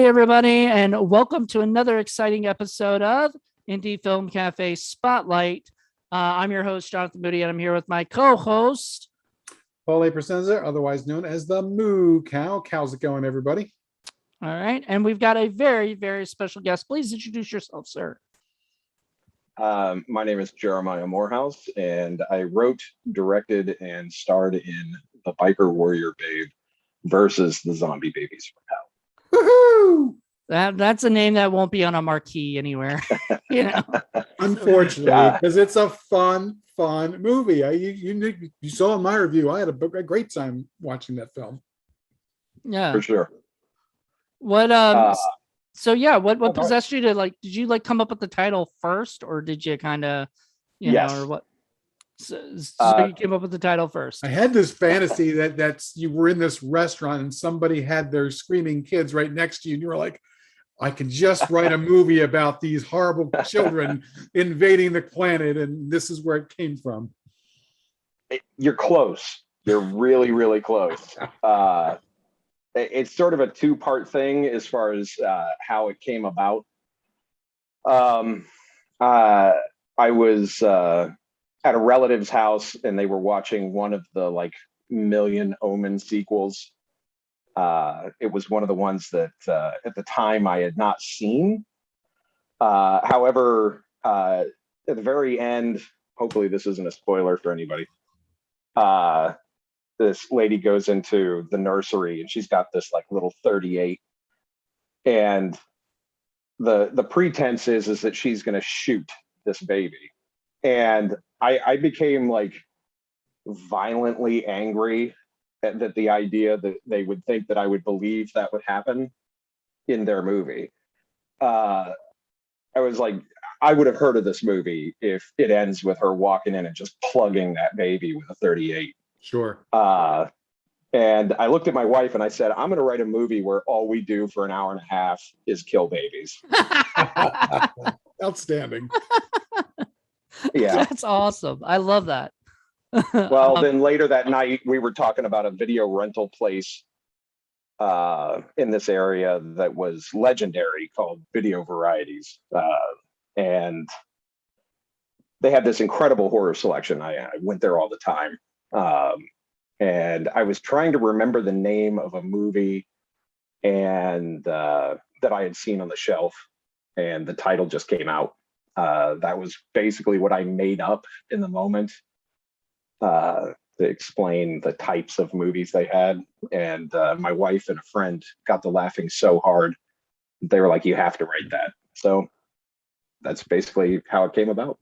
Hi, everybody, and welcome to another exciting episode of Indie Film Cafe Spotlight. I'm your host, Jonathan Moody, and I'm here with my co-host, Paul Presenza, otherwise known as the Moo Cow. How's it going, everybody? All right, and we've got a very, very special guest. Please introduce yourself, sir. My name is Jeremiah Morehouse, and I wrote, directed, and starred in The Biker Warrior Babe versus the Zombie Babies from Hell. Woohoo! That's a name that won't be on a marquee anywhere. Unfortunately, because it's a fun movie. You saw in my review, I had a great time watching that film. Yeah, For sure. What what possessed you to did you come up with the title first, or did you kind of Yes. or what? So you came up with the title first. I had this fantasy that's you were in this restaurant and somebody had their screaming kids right next to you, and you were like, I could just write a movie about these horrible children invading the planet, and this is where it came from. You're close. You're really, really close. It's sort of a two-part thing as far as how it came about. I was at a relative's house, and they were watching one of the Million Omen sequels. It was one of the ones that at the time I had not seen. However, at the very end, hopefully this isn't a spoiler for anybody, this lady goes into the nursery and she's got this little 38, and the pretense is that she's going to shoot this baby. And I became violently angry at the idea that they would think that I would believe that would happen in their movie. I was like, I would have heard of this movie if it ends with her walking in and just plugging that baby with a 38. Sure. And I looked at my wife and I said, I'm going to write a movie where all we do for an hour and a half is kill babies. Outstanding. Yeah. That's awesome. I love that. Well, then later that night, we were talking about a video rental place in this area that was legendary called Video Varieties. And they had this incredible horror selection. I went there all the time. And I was trying to remember the name of a movie and that I had seen on the shelf, and the title just came out. That was basically what I made up in the moment to explain the types of movies they had. And my wife and a friend got to laughing so hard, they were like, you have to write that. So that's basically how it came about.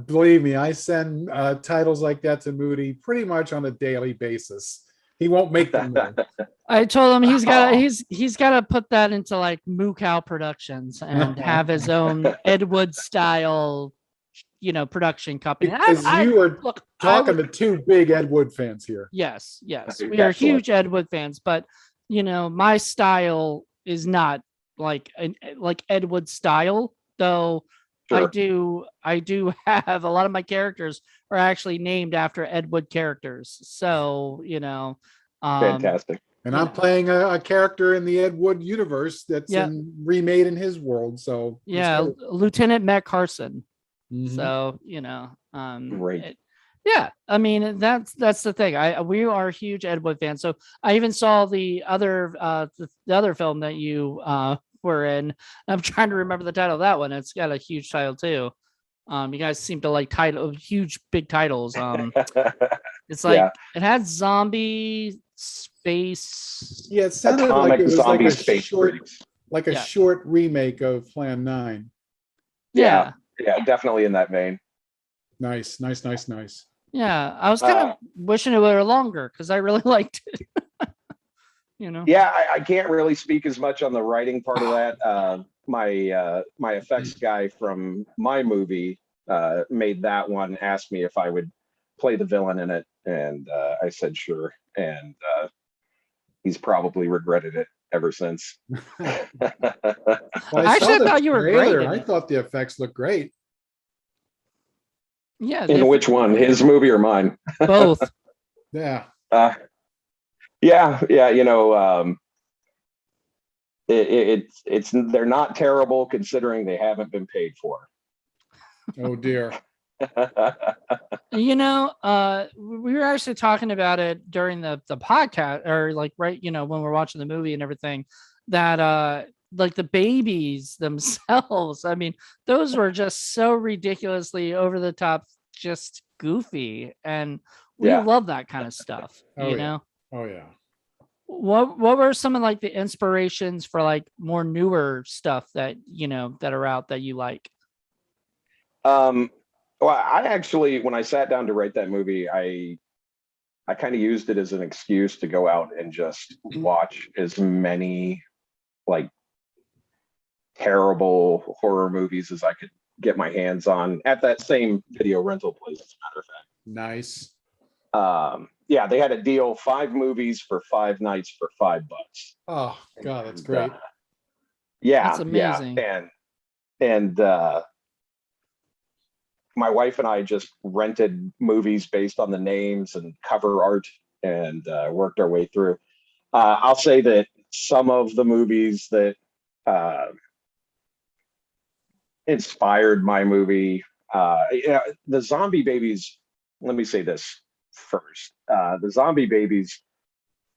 Believe me, I send titles like that to Moody pretty much on a daily basis. He won't make them. I told him he's got to put that into Moo Cow Productions and have his own Ed Wood style, production company. Because you are talking to two big Ed Wood fans here. Yes, we are huge Ed Wood fans, but my style is not like Ed Wood style, though. Sure. I do have a lot of my characters are actually named after Ed Wood characters. So, fantastic. And I'm playing a character in the Ed Wood universe that's remade in his world. So Lieutenant Matt Carson. Mm-hmm. So, great. I mean, that's the thing. We are huge Ed Wood fans. So I even saw the other film that you were in. I'm trying to remember the title of that one. It's got a huge title too. You guys seem to like huge big titles. It's it had zombie space. Yeah, it sounded like it was zombie a space short remake of Plan 9. Yeah, definitely in that vein. Nice. Yeah, I was kind of wishing it were longer because I really liked it. Yeah, I can't really speak as much on the writing part of that. My effects guy from my movie made that one, asked me if I would play the villain in it, and I said sure, and he's probably regretted it ever since. Well, I thought you were great. I thought the effects looked great. Yeah. In which one, his movie or mine? Both. Yeah. Yeah. they're not terrible considering they haven't been paid for. Oh dear. You know, we were actually talking about it during the podcast, or like right, you know, when we're watching the movie and everything, that like the babies themselves, I mean, those were just so ridiculously over the top, just goofy, and we Yeah. love that kind of stuff, Oh you yeah. know. Oh yeah. What were some of like the inspirations for like more newer stuff that you know that are out that you like? Well, I actually, when I sat down to write that movie, I kind of used it as an excuse to go out and just watch as many like terrible horror movies as I could get my hands on at that same video rental place, as a matter of fact. Nice. Yeah, they had a deal, 5 movies for 5 nights for $5. Oh God, that's great. Yeah, That's amazing. yeah. And my wife and I just rented movies based on the names and cover art and worked our way through. I'll say that some of the movies that inspired my movie, the zombie babies, let me say this first. The zombie babies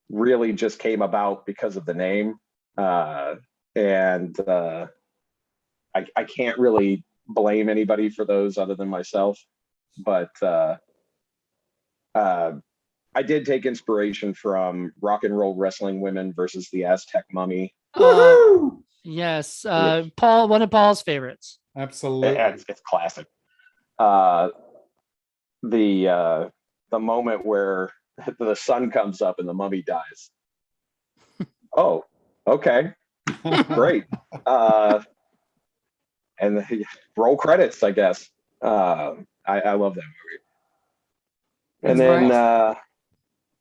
really just came about because of the name. And I can't really blame anybody for those other than myself. But I did take inspiration from Rock and Roll Wrestling Women versus the Aztec Mummy. Yes, Paul, one of Paul's favorites. Absolutely. It's classic. The moment where the sun comes up and the mummy dies. Oh, okay, great. And roll credits, I guess. I love that movie. And then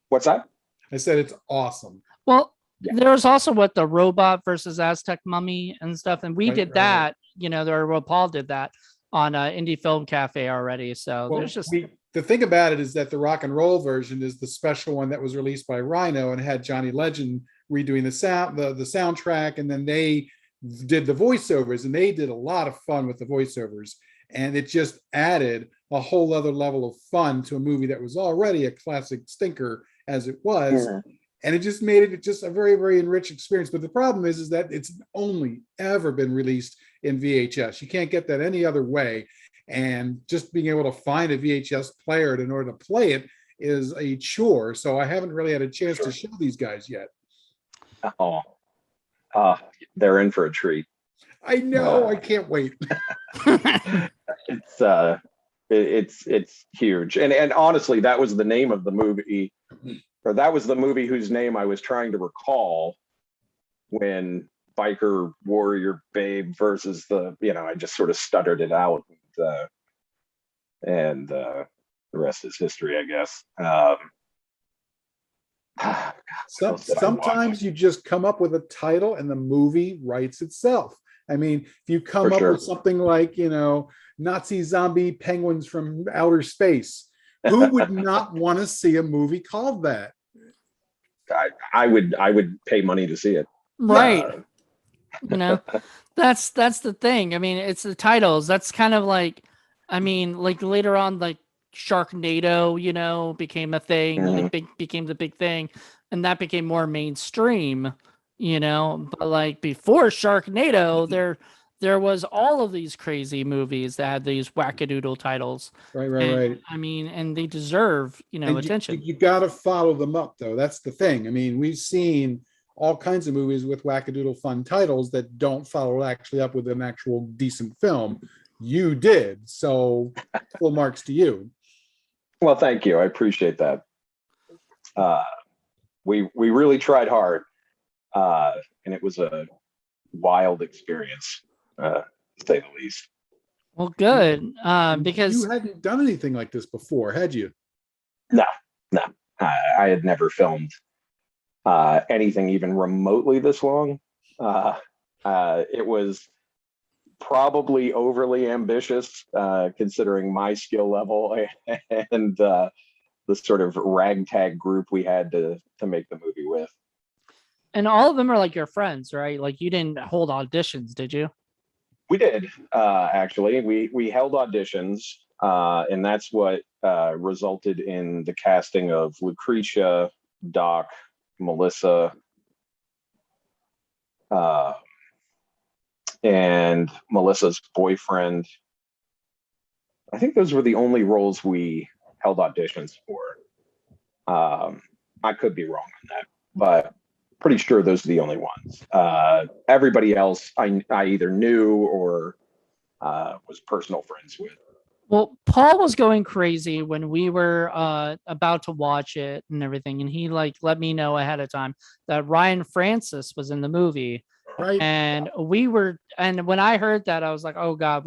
what's that? I said it's awesome. Well, Yeah. there was also what the robot versus Aztec mummy and stuff, and we Right, did right. that. You know, there well, Paul did that on Indie Film Cafe already. So Well, there's just the thing about it is that the rock and roll version is the special one that was released by Rhino and had Johnny Legend redoing the sound, the soundtrack, and then they did the voiceovers, and they did a lot of fun with the voiceovers, and it just added a whole other level of fun to a movie that was already a classic stinker as it was. Yeah. And it just made it just a very, very enriched experience. But the problem is that it's only ever been released in VHS. You can't get that any other way. And just being able to find a VHS player in order to play it is a chore. So I haven't really had a chance to show these guys yet. Oh, they're in for a treat. I know. I can't wait. It's huge. And honestly, that was the name of the movie, or that was the movie whose name I was trying to recall when Biker Warrior Babe versus I just sort of stuttered it out. And the rest is history, I guess. Sometimes you just come up with a title and the movie writes itself. I mean, if you come up with something like, Nazi zombie penguins from outer space, who would not want to see a movie called that? I would pay money to see it. Right. That's the thing. I mean, it's the titles. That's kind of like, I mean, like later on, like Sharknado, became a thing, became the big thing, and that became more mainstream, but like before Sharknado, there was all of these crazy movies that had these wackadoodle titles. Right. I mean, and they deserve, attention. You got to follow them up, though. That's the thing. I mean, we've seen all kinds of movies with wackadoodle fun titles that don't follow actually up with an actual decent film. You did, so full marks to you. Well, thank you. I appreciate that. We really tried hard, and it was a wild experience, to say the least. Well, good, because you hadn't done anything like this before, had you? No. I had never filmed anything even remotely this long. It was probably overly ambitious, considering my skill level and the sort of ragtag group we had to make the movie with. And all of them are like your friends, right? Like you didn't hold auditions, did you? We did, actually. We held auditions, and that's what resulted in the casting of Lucretia, Doc, Melissa, uh, and Melissa's boyfriend. I think those were the only roles we held auditions for. I could be wrong on that, but pretty sure those are the only ones. Everybody else I either knew or was personal friends with. Well, Paul was going crazy when we were about to watch it and everything, and he like let me know ahead of time that Ryan Francis was in the movie. Right. And when I heard that, I was like, oh God,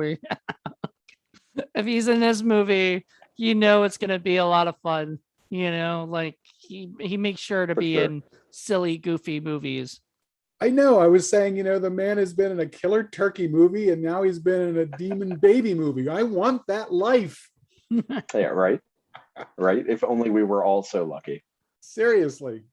if he's in this movie, it's gonna be a lot of fun. Like he makes sure to For be sure. in silly, goofy movies. I know. I was saying, the man has been in a killer turkey movie and now he's been in a demon baby movie. I want that life. Yeah, right. Right. If only we were all so lucky. Seriously.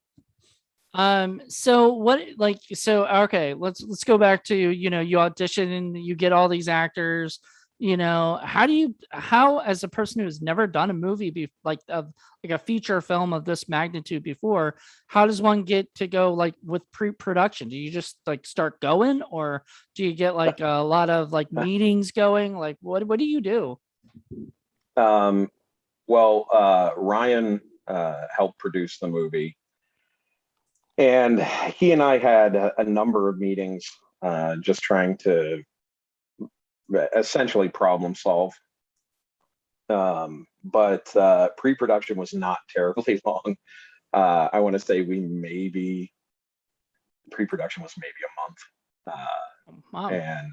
So what okay, let's go back to, you audition and you get all these actors. How as a person who's never done a movie like a feature film of this magnitude before, how does one get to go like with pre-production? Do you just like start going, or do you get like a lot of like meetings going? Like what do you do? Ryan helped produce the movie, and he and I had a number of meetings, just trying to essentially problem solve. But pre-production was not terribly long. I want to say pre-production was maybe a month. Wow. And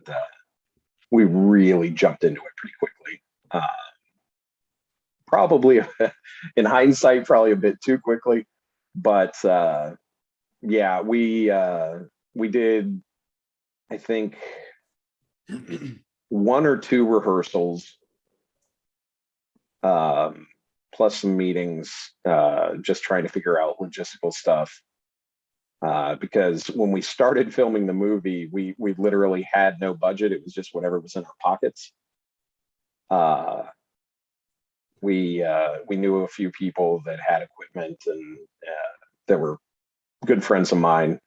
we really jumped into it pretty quickly. Probably, in hindsight, probably a bit too quickly. But yeah, we did, I think, one or two rehearsals, plus some meetings, just trying to figure out logistical stuff. Because when we started filming the movie, we literally had no budget. It was just whatever was in our pockets. We knew a few people that had equipment, and that were good friends of mine.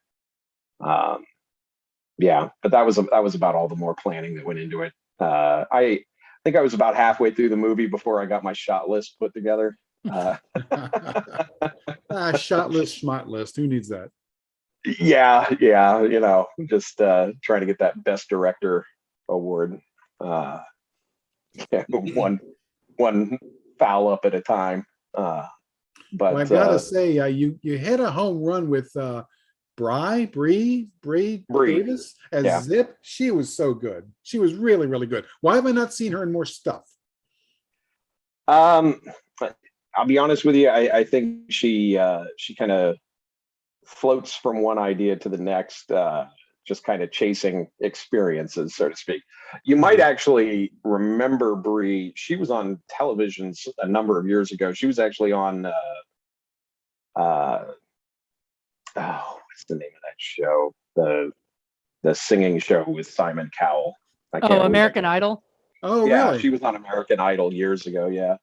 Yeah, but that was about all the more planning that went into it. I think I was about halfway through the movie before I got my shot list put together. Shot list, schmott list. Who needs that? Yeah, just trying to get that best director award. Yeah, one foul up at a time. But Well, I've got to say, you hit a home run with Bree Davis as Zip. She was so good. She was really, really good. Why have I not seen her in more stuff? I'll be honest with you. I think she kind of floats from one idea to the next, just kind of chasing experiences, so to speak. You might actually remember Bree. She was on television a number of years ago. She was actually on what's the name of that show? The singing show with Simon Cowell. American Idol. Oh, yeah, really? she was on American Idol years ago. Yeah.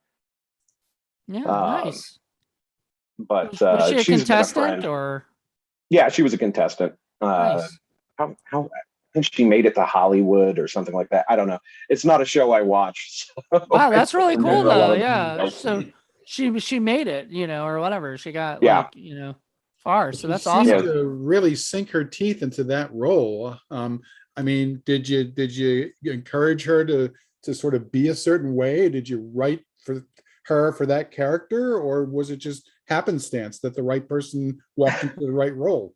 Yeah, nice. But was she a she's contestant or? Yeah, she was a contestant. Nice. How I think she made it to Hollywood or something like that. I don't know. It's not a show I watch. So wow, that's really cool though. Yeah. details. So she made it, or whatever. She got Yeah. far. So She that's seemed awesome. to really sink her teeth into that role. I mean, did you encourage her to sort of be a certain way? Did you write for her for that character, or was it just happenstance that the right person walked into the right role?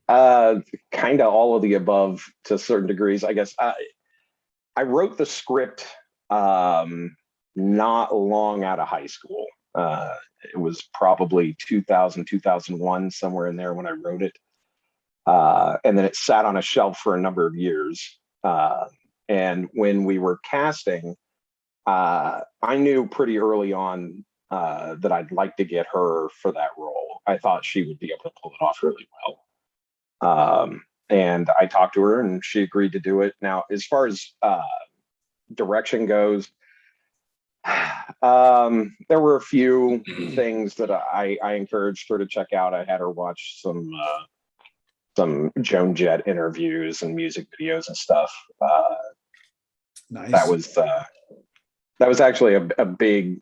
Kind of all of the above to certain degrees, I guess. I wrote the script not long out of high school. It was probably 2000, 2001, somewhere in there when I wrote it. And then it sat on a shelf for a number of years. And when we were casting, I knew pretty early on that I'd like to get her for that role. I thought she would be able to pull it off really well. And I talked to her and she agreed to do it. Now, as far as direction goes, there were a few things that I encouraged her to check out. I had her watch some Joan Jett interviews and music videos and stuff. Nice. That was actually a big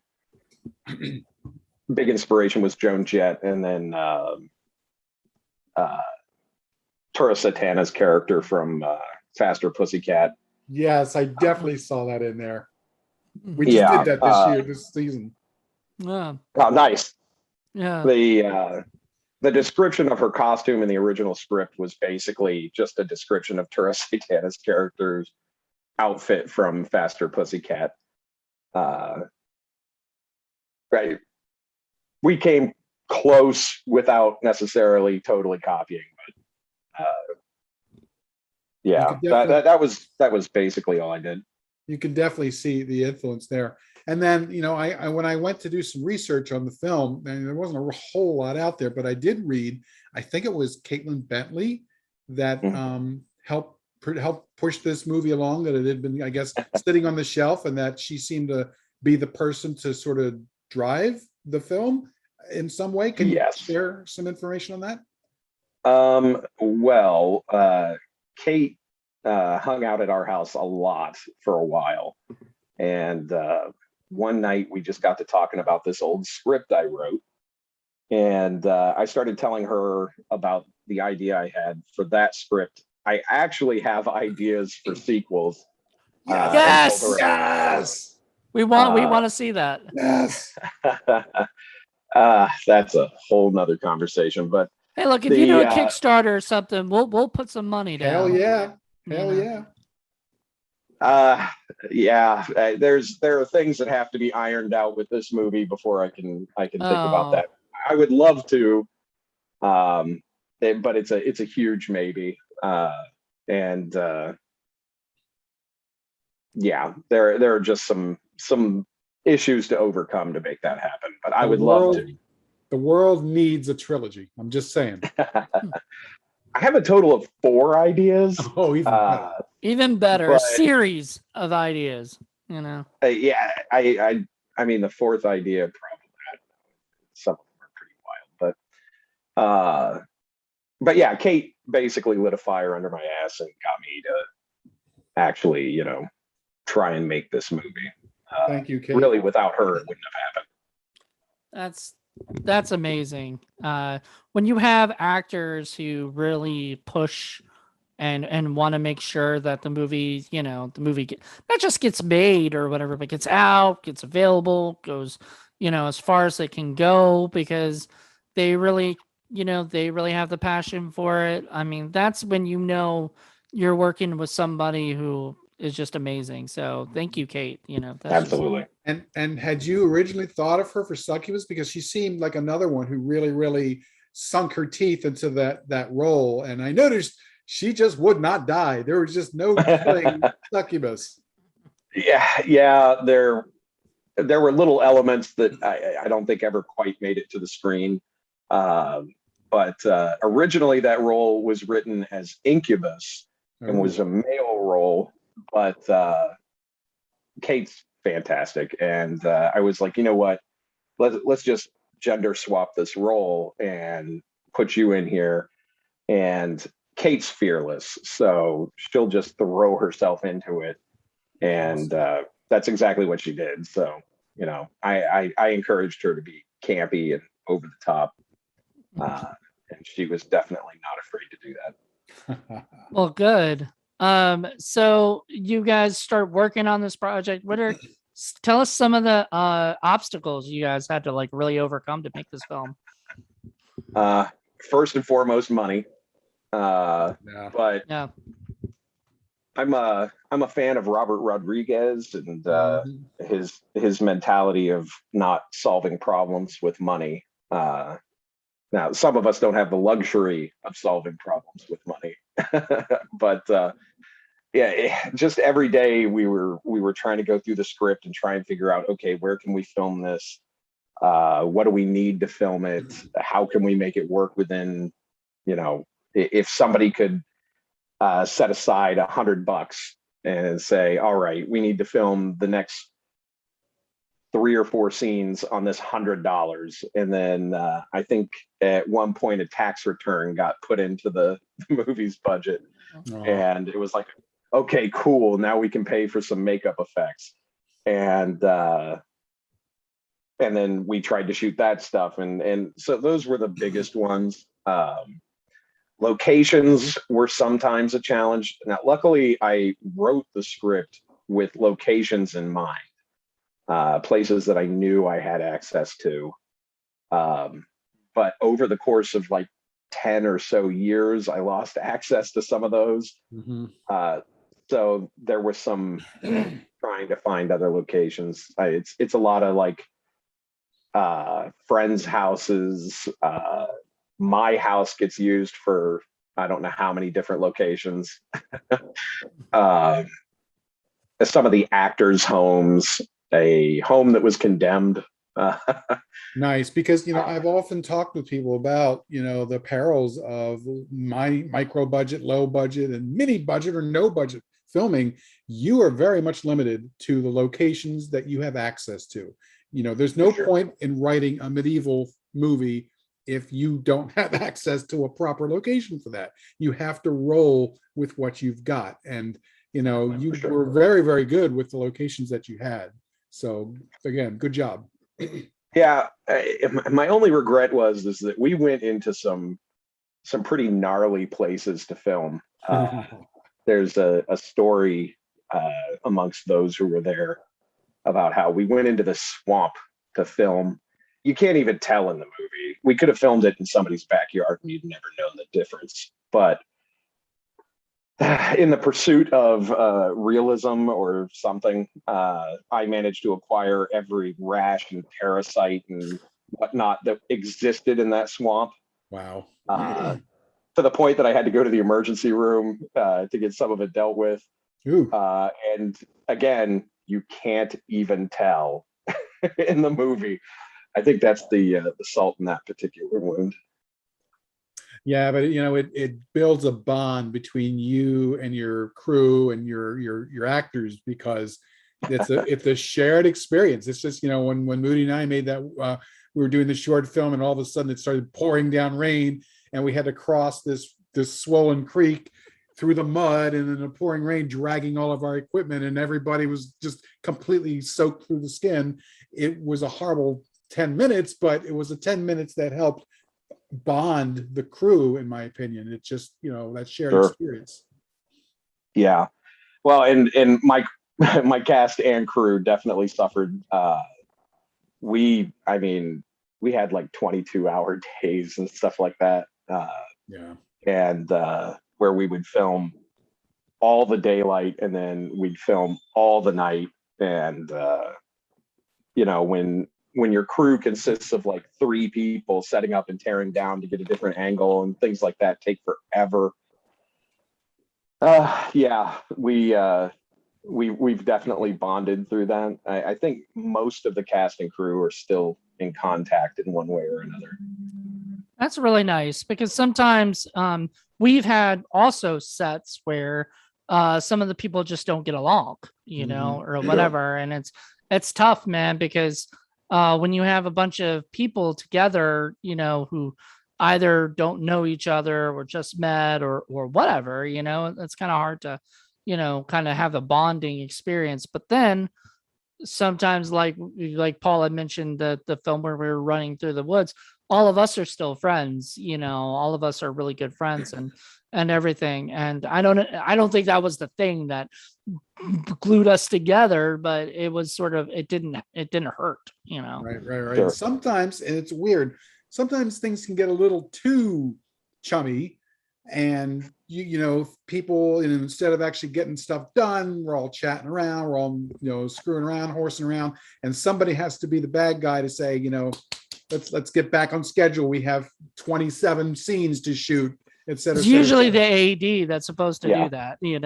inspiration was Joan Jett, and then Tura Satana's character from Faster Pussycat. Yes, I definitely saw that in there. We just Yeah, did that this season. Yeah. Oh, nice. Yeah. The description of her costume in the original script was basically just a description of Tura Satana's character's outfit from Faster Pussycat. Right. We came close without necessarily totally copying, but yeah, that was basically all I did. You can definitely see the influence there. And then, you know, I when I went to do some research on the film, and there wasn't a whole lot out there, but I did read, I think it was Caitlin Bentley that helped push this movie along, that it had been, I guess, sitting on the shelf, and that she seemed to be the person to sort of drive the film in some way. Can you share some information on that? Well, Kate hung out at our house a lot for a while. And one night we just got to talking about this old script I wrote. And I started telling her about the idea I had for that script. I actually have ideas for sequels. Yes. We want to see that. Yes. That's a whole nother conversation. But hey, look, if you do a Kickstarter or something, we'll put some money down. Hell yeah. Hell yeah. There are things that have to be ironed out with this movie before I can think about that. I would love to, but it's a huge maybe. There are just some issues to overcome to make that happen. But I would love to. The world needs a trilogy. I'm just saying. I have a total of 4 ideas. Oh, even better. A series of ideas, you know. I mean, the 4th idea probably, some of them are pretty wild, but yeah, Kate basically lit a fire under my ass and got me to actually, you know, try and make this movie. Thank you, Kate. Really, without her, it wouldn't have happened. That's amazing. When you have actors who really push and want to make sure that the movie, you know, not just gets made or whatever, but gets out, gets available, goes, you know, as far as it can go, because they really have the passion for it. I mean, that's when you know you're working with somebody who is just amazing. So thank you, Kate. You know, that's absolutely. And had you originally thought of her for Succubus? Because she seemed like another one who really, really sunk her teeth into that role. And I noticed she just would not die. There was just no killing Succubus. Yeah. There were little elements that I don't think ever quite made it to the screen. But originally that role was written as Incubus and was a male role. But Kate's fantastic, and I was like, you know what? Let's just gender swap this role and put you in here. And Kate's fearless, so she'll just throw herself into it, and that's exactly what she did. So, you know, I encouraged her to be campy and over the top, and she was definitely not afraid to do that. Well, good. So you guys start working on this project. Tell us some of the obstacles you guys had to like really overcome to make this film. First and foremost, money. But yeah, I'm a fan of Robert Rodriguez and his mentality of not solving problems with money. Now, some of us don't have the luxury of solving problems with money, but just every day we were trying to go through the script and try and figure out, okay, where can we film this? What do we need to film it? How can we make it work within, you know, if somebody could set aside $100 and say, all right, we need to film the next 3 or 4 scenes on this $100. And then I think at one point a tax return got put into the movie's budget. And it was like, okay, cool. Now we can pay for some makeup effects. And then we tried to shoot that stuff. And so those were the biggest ones. Locations were sometimes a challenge. Now, luckily, I wrote the script with locations in mind. Places that I knew I had access to. But over the course of like 10 or so years, I lost access to some of those. So there was some trying to find other locations. It's a lot of like friends' houses. My house gets used for I don't know how many different locations. Some of the actors' homes. A home that was condemned. Nice, because I've often talked with people about the perils of my micro budget, low budget, and mini budget or no budget filming. You are very much limited to the locations that you have access to. There's no point in writing a medieval movie if you don't have access to a proper location for that. You have to roll with what you've got, and you were very, very good with the locations that you had. So again, good job. Yeah, my only regret is that we went into some pretty gnarly places to film. There's a story amongst those who were there about how we went into the swamp to film. You can't even tell in the movie. We could have filmed it in somebody's backyard and you'd never known the difference. But in the pursuit of realism or something, I managed to acquire every rash and parasite and whatnot that existed in that swamp. Wow. To the point that I had to go to the emergency room to get some of it dealt with. And again, you can't even tell in the movie. I think that's the salt in that particular wound. Yeah, but it builds a bond between you and your crew and your actors, because it's a shared experience. It's just when Moody and I made that we were doing the short film, and all of a sudden it started pouring down rain, and we had to cross this swollen creek through the mud and in the pouring rain, dragging all of our equipment, and everybody was just completely soaked through the skin. It was a horrible 10 minutes, but it was a 10 minutes that helped bond the crew, in my opinion. It's just that shared experience. Yeah, well, and my cast and crew definitely suffered. We had like 22-hour days and stuff like that. And where we would film all the daylight and then we'd film all the night. And when your crew consists of like 3 people setting up and tearing down to get a different angle and things like that take forever. We've definitely bonded through that. I think most of the cast and crew are still in contact in one way or another. That's really nice, because sometimes we've had also sets where some of the people just don't get along, or whatever. And it's tough, man, because when you have a bunch of people together, who either don't know each other or just met or whatever, it's kind of hard to, kind of have a bonding experience. But then sometimes, like Paul had mentioned, the film where we were running through the woods, all of us are still friends, all of us are really good friends and everything. And I don't think that was the thing that glued us together, but it was sort of, it didn't hurt, Right. Sure. Sometimes, and it's weird, sometimes things can get a little too chummy, and people, instead of actually getting stuff done, we're all chatting around, we're all screwing around, horsing around, and somebody has to be the bad guy to say, let's get back on schedule, we have 27 scenes to shoot. It's usually the AD that's supposed to do that. You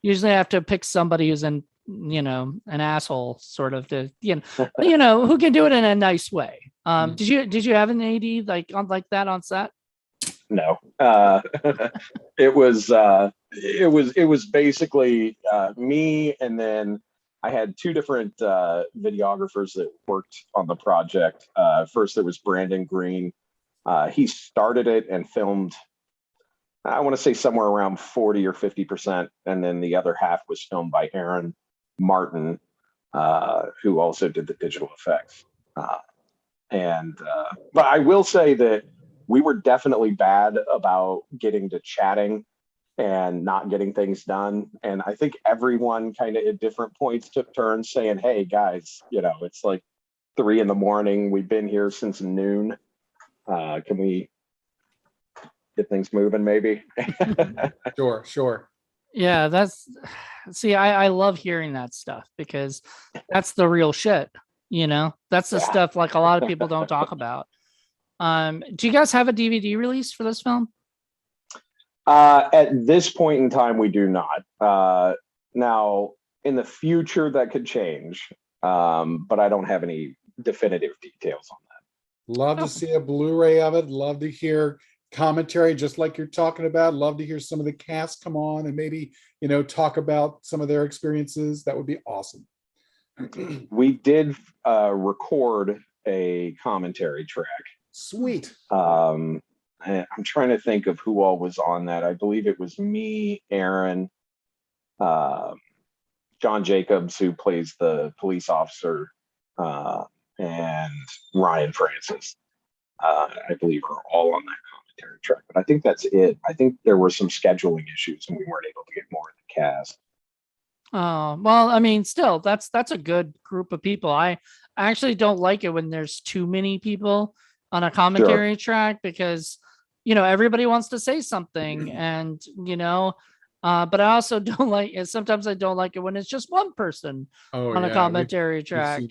usually have to pick somebody who's an asshole, sort of, to who can do it in a nice way. Did you have an AD like that on set? No, it was basically me, and then I had two different videographers that worked on the project. First, there was Brandon Green. He started it and filmed, I want to say somewhere around 40 or 50%. And then the other half was filmed by Aaron Martin, who also did the digital effects. But I will say that we were definitely bad about getting to chatting and not getting things done. And I think everyone kind of at different points took turns saying, hey guys, it's like 3 a.m. We've been here since noon. Can we get things moving maybe? Sure. Yeah, I love hearing that stuff because that's the real shit, that's the stuff like a lot of people don't talk about. Do you guys have a DVD release for this film? At this point in time, we do not. Now, in the future, that could change, but I don't have any definitive details on that. Love to see a Blu-ray of it. Love to hear commentary, just like you're talking about. Love to hear some of the cast come on and maybe, talk about some of their experiences. That would be awesome. We did record a commentary track. Sweet. I'm trying to think of who all was on that. I believe it was me, Aaron, John Jacobs, who plays the police officer, and Ryan Francis, I believe, are all on that commentary track. But I think that's it. I think there were some scheduling issues and we weren't able to get more of the cast. Oh, well, I mean, still, that's a good group of people. I actually don't like it when there's too many people on a commentary track because, everybody wants to say something and, but I also don't like it. Sometimes I don't like it when it's just one person on a commentary track,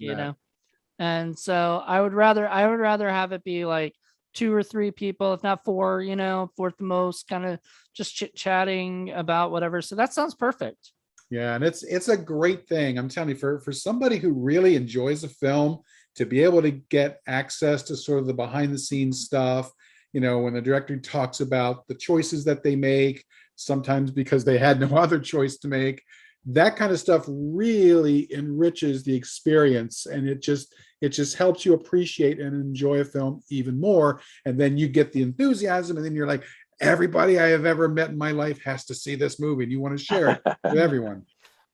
And so I would rather have it be like 2 or 3 people, if not 4, 4 at the most, kind of just chit-chatting about whatever. So that sounds perfect. Yeah, and it's a great thing. I'm telling you, for somebody who really enjoys a film, to be able to get access to sort of the behind the scenes stuff, when the director talks about the choices that they make, sometimes because they had no other choice to make, that kind of stuff really enriches the experience, and it just helps you appreciate and enjoy a film even more. And then you get the enthusiasm, and then you're like, everybody I have ever met in my life has to see this movie, and you want to share it with everyone.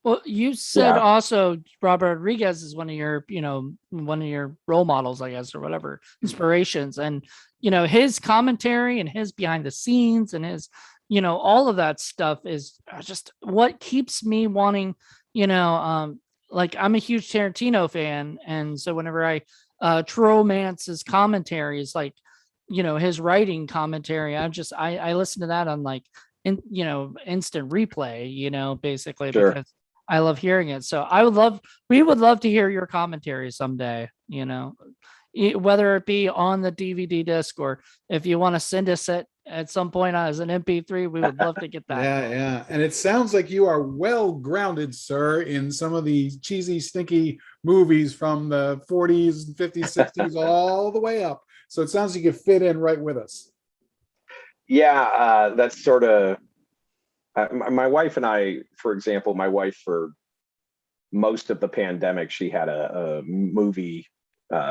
Well, you said also Robert Rodriguez is one of your role models, I guess, or whatever, inspirations. And, his commentary and his behind the scenes and his, all of that stuff is just what keeps me wanting, like I'm a huge Tarantino fan. And so whenever I True Romance's commentary is like, his writing commentary, I listen to that on like, instant replay, basically, because I love hearing it. So we would love to hear your commentary someday, whether it be on the DVD disc or if you want to send us it at some point as an MP3, we would love to get that. Yeah. And it sounds like you are well grounded, sir, in some of the cheesy, stinky movies from the 40s, 50s, 60s, all the way up. So it sounds like you fit in right with us. Yeah, that's sort of my wife and I, for example, my wife, for most of the pandemic, she had a movie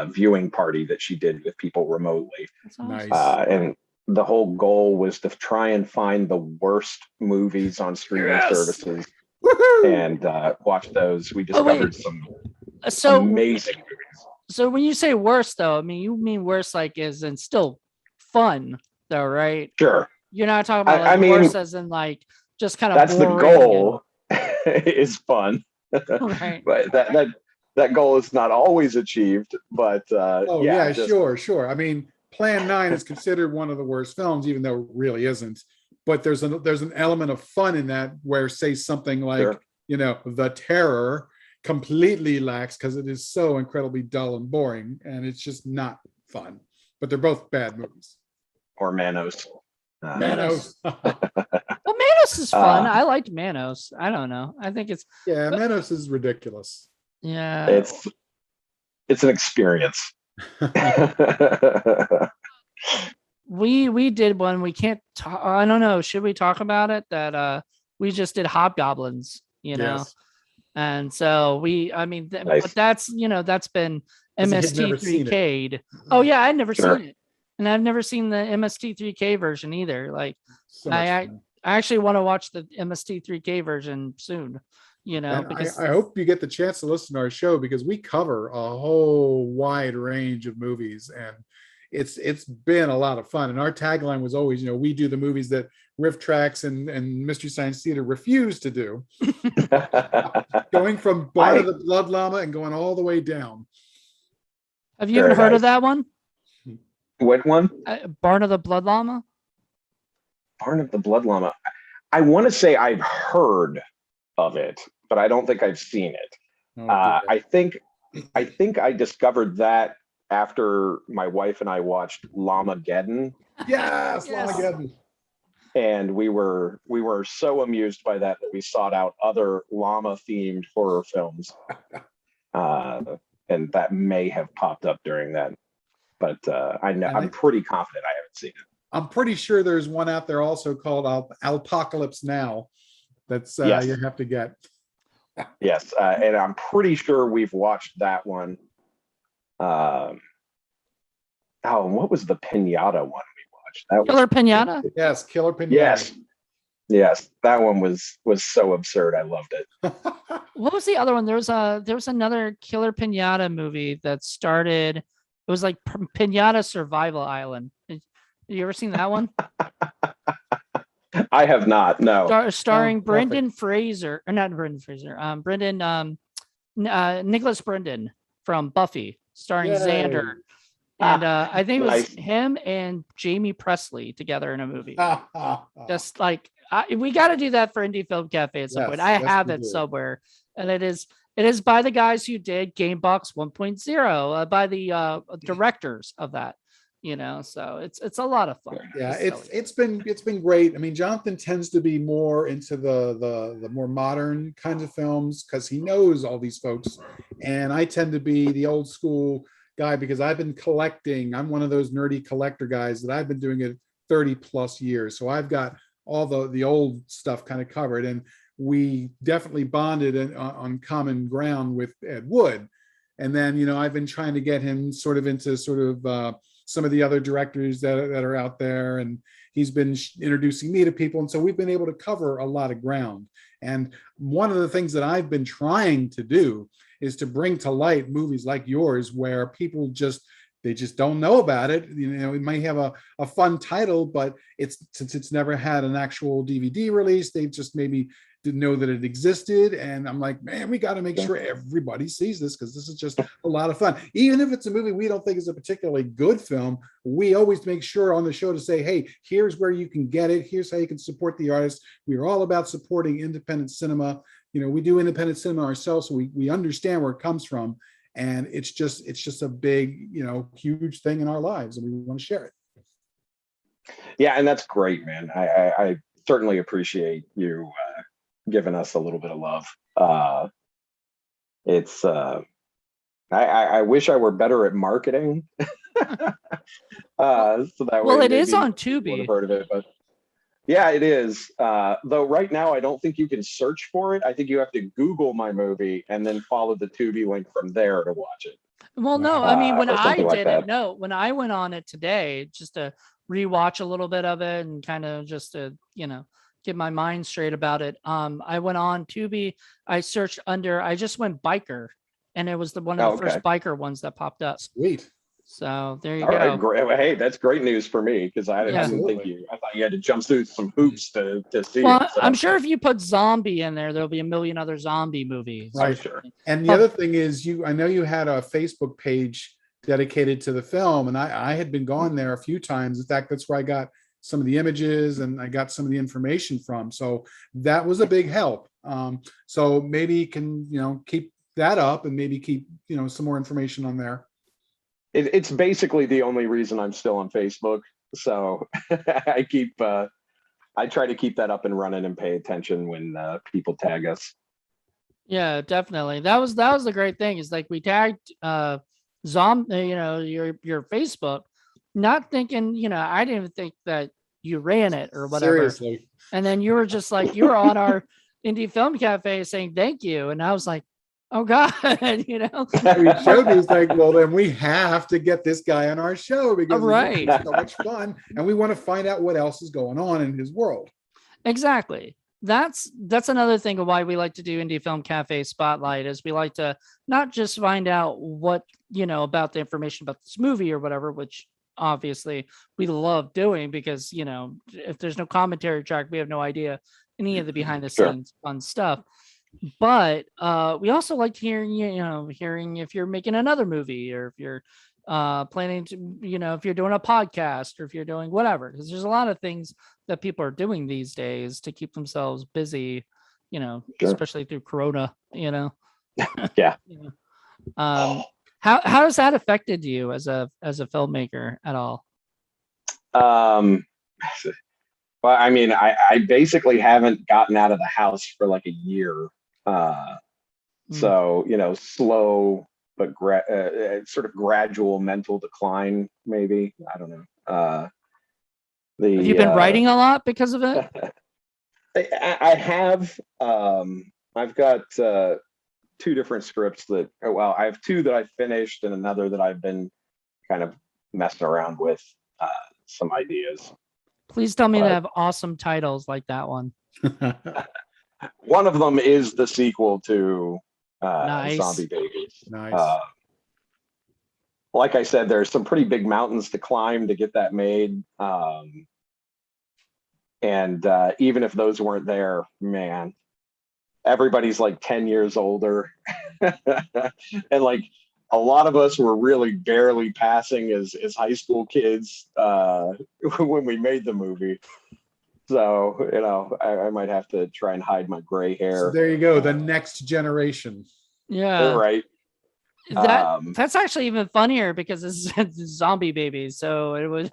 viewing party that she did with people remotely. Awesome. Nice. And the whole goal was to try and find the worst movies on streaming services. Woo-hoo! And watch those. We discovered some amazing movies. So when you say worst, though, I mean, you mean worst like is in still fun, though, right? Sure. You're not talking about like worst as in like just kind of that's the goal. Is fun. Right. But that goal is not always achieved. But sure. I mean, Plan 9 is considered one of the worst films, even though it really isn't. But there's an element of fun in that where, say, something like The Terror completely lacks because it is so incredibly dull and boring, and it's just not fun. But they're both bad movies. Or Manos. Manos. Well, Manos is fun. I liked Manos. I don't know. I think it's Manos is ridiculous. Yeah, it's an experience. we did one. We can't talk. I don't know. Should we talk about it? That we just did Hobgoblins, Yes. and so I mean, but Nice. that's that's been 'Cause he had never seen it. MST3K'd. Oh yeah, I'd never Sure. seen it, and I've never seen the MST3K version either. Like So much I fun. actually want to watch the MST3K version soon. And Because I hope you get the chance to listen to our show because we cover a whole wide range of movies, and it's been a lot of fun. And our tagline was always, we do the movies that Riff Tracks and Mystery Science Theater refuse to do, going from Barn of the Blood Llama and going all the way down. have you ever heard of that one? What one? Barn of the Blood Llama? Barn of the Blood Llama. I want to say I've heard of it, but I don't think I've seen it. Oh, I think I discovered that after my wife and I watched Llamageddon, yes, Yes. Llamageddon. and we were so amused by that we sought out other llama themed horror films, and that may have popped up during that. But I'm pretty confident I haven't seen it. I'm pretty sure there's one out there also called Alpocalypse Now. That's Yes. you have to get. Yes, and I'm pretty sure we've watched that one. What was the Pinata one we watched? That Killer Pinata? Yes, Killer Pinata. Yes, that one was so absurd. I loved it. What was the other one? There was another Killer Pinata movie that started. It was like Pinata Survival Island. You ever seen that one? I have not. No. Starring perfect. Brendan Fraser, or not Brendan Fraser. Nicholas Brendan from Buffy, starring Yay. Xander. And I think it was Nice. him and Jamie Presley together in a movie. Yes, Just like we got to do that for Indie Film Cafe at some point. I yes, have we it do. somewhere, and it is by the guys who did Gamebox 1.0, by the directors of that. So it's a lot of fun. Yeah, silly. it's been great. I mean, Jonathan tends to be more into the more modern kinds of films because he knows all these folks, and I tend to be the old school guy because I've been collecting. I'm one of those nerdy collector guys that I've been doing it 30 plus years. So I've got all the old stuff kind of covered, and we definitely bonded on common ground with Ed Wood. And then, I've been trying to get him sort of into sort of some of the other directors that are out there, and he's been introducing me to people, and so we've been able to cover a lot of ground. And one of the things that I've been trying to do is to bring to light movies like yours where people they just don't know about it. It might have a fun title, but since it's never had an actual DVD release, they've just maybe didn't know that it existed. And I'm like, man, we got to make sure everybody sees this because this is just a lot of fun. Even if it's a movie we don't think is a particularly good film, we always make sure on the show to say, hey, here's where you can get it. Here's how you can support the artist. We are all about supporting independent cinema. We do independent cinema ourselves, so we understand where it comes from. And it's just a big, huge thing in our lives, and we want to share it. Yeah, and that's great, man. I certainly appreciate you giving us a little bit of love. I wish I were better at marketing. So that way, Well, it is maybe on people would Tubi. have heard of it, but yeah, it is. Though right now, I don't think you can search for it. I think you have to Google my movie and then follow the Tubi link from there to watch it. Well, no, I mean, when or I something like did that. it, no, when I went on it today, just to rewatch a little bit of it and kind of just to, get my mind straight about it. I went on Tubi, I searched I just went biker, and it was one of the first biker ones that popped up. Sweet. So there you All go. right, great. Well, hey, that's great news for me because I didn't Absolutely. think I thought you had to jump through some hoops to see Well, it. So. I'm sure if you put zombie in there, there'll be a million other zombie movies. Right. Sure. And the other thing is, I know you had a Facebook page dedicated to the film, and I had been going there a few times. In fact, that's where I got some of the images and I got some of the information from. So that was a big help. So maybe you can, keep that up and maybe keep, some more information on there. It's basically the only reason I'm still on Facebook. So I try to keep that up and running and pay attention when people tag us. Yeah, definitely. That was the great thing is like we tagged your Facebook, not thinking, I didn't even think that you ran it or whatever. Seriously. And then you were just like, you were on our indie film cafe saying thank you. And I was like, oh God, He showed me, he's like, well, then we have to get this guy on our show because Right. it's so much fun. And we want to find out what else is going on in his world. Exactly. That's another thing of why we like to do Indie Film Cafe Spotlight is we like to not just find out what, about the information about this movie or whatever, which obviously we love doing because, if there's no commentary track, we have no idea any of the behind the scenes fun stuff. But we also like hearing, hearing if you're making another movie or if you're planning to, if you're doing a podcast or if you're doing whatever, because there's a lot of things that people are doing these days to keep themselves busy, especially through Corona, Yeah. How has that affected you as a filmmaker at all? Well, I mean, I basically haven't gotten out of the house for like a year. So, slow, but sort of gradual mental decline, maybe. I don't know. Have you been writing a lot because of it? I have. I've got 2 different scripts I have 2 that I finished and another that I've been kind of messing around with some ideas. Please tell me to have awesome titles like that one. One of them is the sequel to Nice. Zombie Babies. Nice. Like I said, there's some pretty big mountains to climb to get that made. And even if those weren't there, man, everybody's like 10 years older. And like a lot of us were really barely passing as high school kids when we made the movie. So, I might have to try and hide my gray hair. So there you go. The next generation. Yeah. Right. That's actually even funnier because it's Zombie Babies. So it was,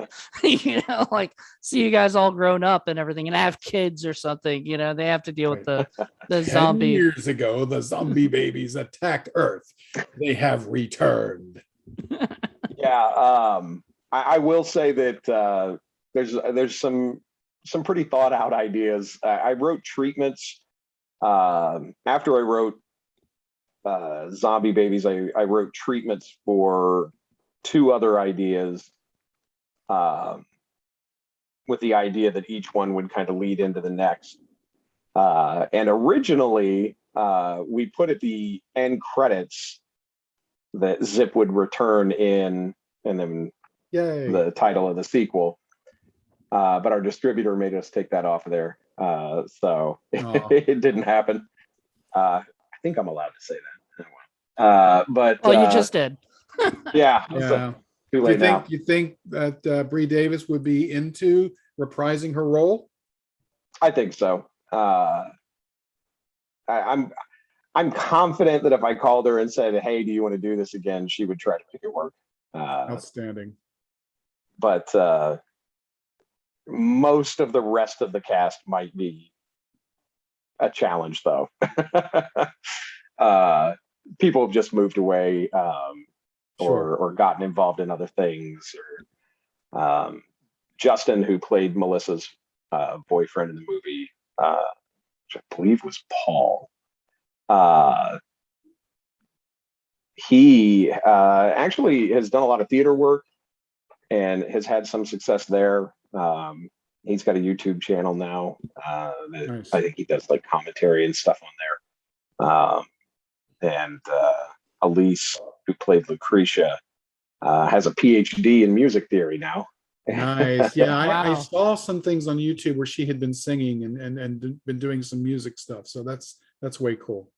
like see you guys all grown up and everything and have kids or something, they have to deal with the 10 zombie. years ago, the zombie babies attacked Earth. They have returned. Yeah. I will say that there's some pretty thought out ideas. I wrote treatments after I wrote Zombie Babies. I wrote treatments for 2 other ideas with the idea that each one would kind of lead into the next. And originally we put at the end credits that Zip would return in and then Yay. the title of the sequel. But our distributor made us take that off of there. So it didn't happen. I think I'm allowed to say that. But you just did. Yeah. Yeah. So, too late now. You think that Bree Davis would be into reprising her role? I think so. I'm confident that if I called her and said, "Hey, do you want to do this again?" she would try to make it work. Outstanding. But most of the rest of the cast might be a challenge, though. People have just moved away or gotten involved in other things. Or Justin, who played Melissa's boyfriend in the movie, which I believe was Paul. He actually has done a lot of theater work and has had some success there. He's got a YouTube channel now. Nice. I think he does like commentary and stuff on there. And Elise, who played Lucretia, has a PhD in music theory now. Nice. Yeah, I Wow. saw some things on YouTube where she had been singing and been doing some music stuff. So that's way cool.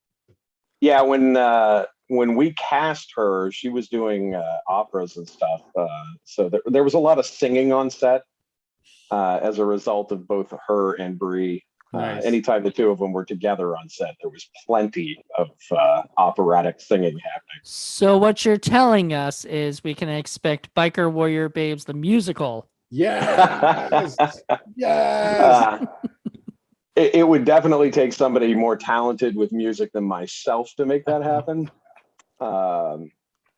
Yeah, when we cast her, she was doing operas and stuff. So there was a lot of singing on set as a result of both her and Bree. Nice. Anytime the 2 of them were together on set, there was plenty of operatic singing happening. So what you're telling us is we can expect Biker Warrior Babes the musical. Yes. Yes. It would definitely take somebody more talented with music than myself to make that happen,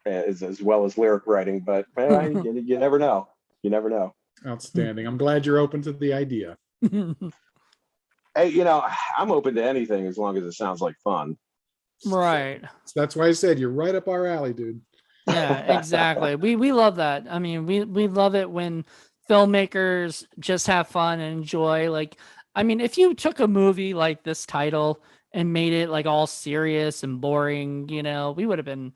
as well as lyric writing. But you never know. You never know. Outstanding. I'm glad you're open to the idea. Hey, I'm open to anything as long as it sounds like fun. Right. So that's why I said you're right up our alley, dude. Yeah, exactly. We love that. I mean, we love it when filmmakers just have fun and enjoy. Like, I mean, if you took a movie like this title and made it like all serious and boring, we would have been,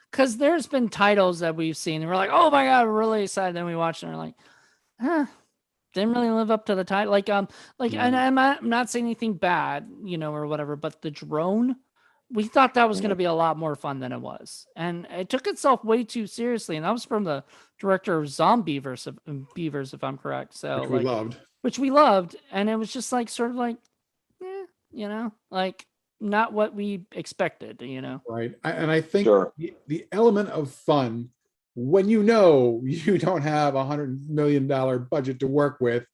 because there's been titles that we've seen and we're like, oh my god, we're really excited. Then we watch it and we're like, huh, didn't really live up to the title. And I'm not saying anything bad, or whatever, but the drone, we thought that was going to be a lot more fun than it was, and it took itself way too seriously. And that was from the director of Beavers, if I'm correct. So Which we loved. which we loved, and it was just like sort of like, like not what we expected. Right. And I think Sure. the element of fun, when you don't have $100 million budget to work with,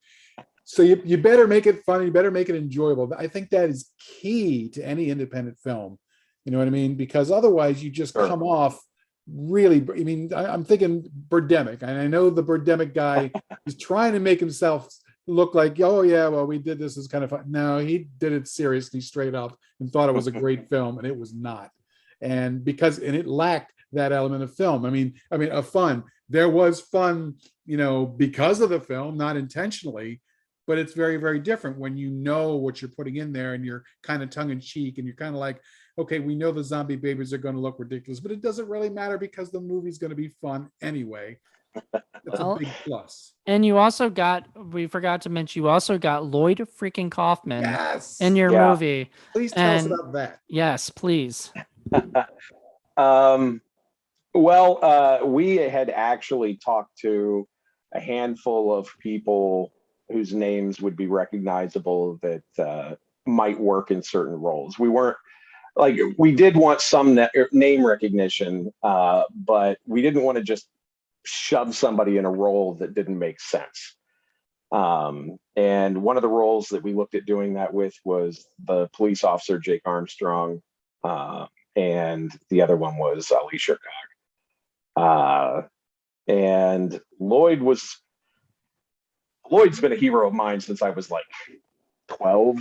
so you better make it fun, you better make it enjoyable. I think that is key to any independent film. You know what I mean? Because otherwise you just come off really, I mean, I'm thinking Birdemic, and I know the Birdemic guy is trying to make himself look like, oh yeah, well, we did this as kind of fun. No, he did it seriously, straight up, and thought it was a great film, and it was not. And it lacked that element of film. I mean, of fun. There was fun, because of the film, not intentionally, but it's very, very different when you know what you're putting in there and you're kind of tongue in cheek and you're kind of like, okay, we know the zombie babies are going to look ridiculous, but it doesn't really matter because the movie's going to be fun anyway. That's a big plus. And we forgot to mention, you also got Lloyd freaking Kaufman in your Yeah. movie. Please tell us about that. Yes, please. We had actually talked to a handful of people whose names would be recognizable that might work in certain roles. We did want some name recognition, but we didn't want to just shove somebody in a role that didn't make sense. And one of the roles that we looked at doing that with was the police officer, Jake Armstrong, and the other one was Ali Shirkog. And Lloyd's been a hero of mine since I was like 12.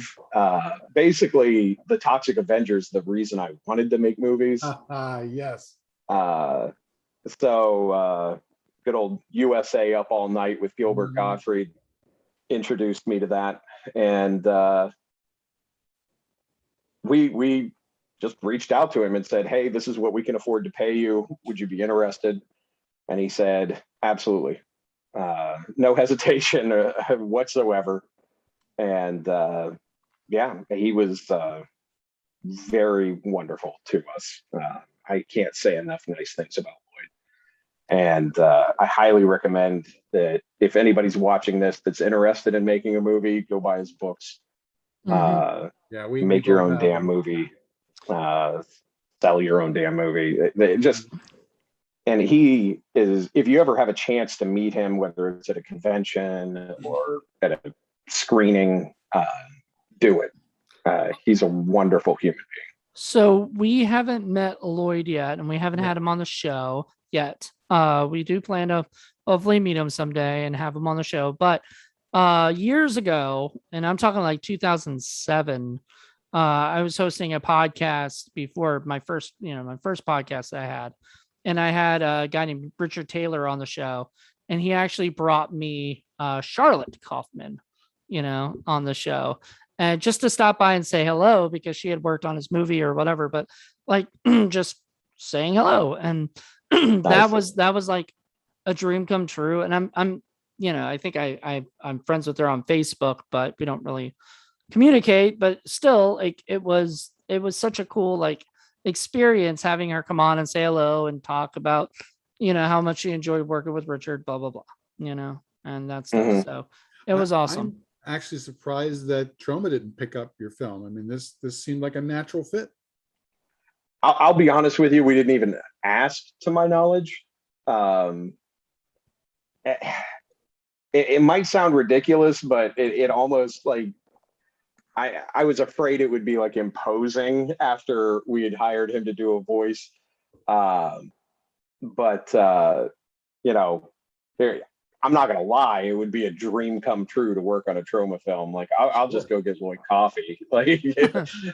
Basically, the Toxic Avengers, the reason I wanted to make movies. Yes. So good old USA Up All Night with Gilbert Gottfried introduced me to that. And we just reached out to him and said, hey, this is what we can afford to pay you. Would you be interested? And he said, absolutely. No hesitation whatsoever. And he was very wonderful to us. I can't say enough nice things about Lloyd. And I highly recommend that if anybody's watching this that's interested in making a movie, go buy his books. Make your own damn movie. Sell your own damn movie. And he is, if you ever have a chance to meet him, whether it's at a convention or at a screening, do it. He's a wonderful human being. So we haven't met Lloyd yet, and we haven't had him on the show yet. We do plan to hopefully meet him someday and have him on the show. But years ago, and I'm talking like 2007, I was hosting a podcast before my first podcast that I had. And I had a guy named Richard Taylor on the show, and he actually brought me Charlotte Kaufman, on the show, and just to stop by and say hello because she had worked on his movie or whatever. But like just saying hello, and that was like a dream come true. And I'm I think I'm friends with her on Facebook, but we don't really communicate. But still, like it was such a cool experience having her come on and say hello and talk about how much she enjoyed working with Richard, blah blah blah, and that's stuff. So it was awesome. I'm actually surprised that Troma didn't pick up your film. I mean, this seemed like a natural fit. I'll be honest with you, we didn't even ask, to my knowledge. It might sound ridiculous, but it almost like I was afraid it would be like imposing after we had hired him to do a voice. I'm not gonna lie, it would be a dream come true to work on a trauma film. Like I'll just go get Lloyd coffee. Like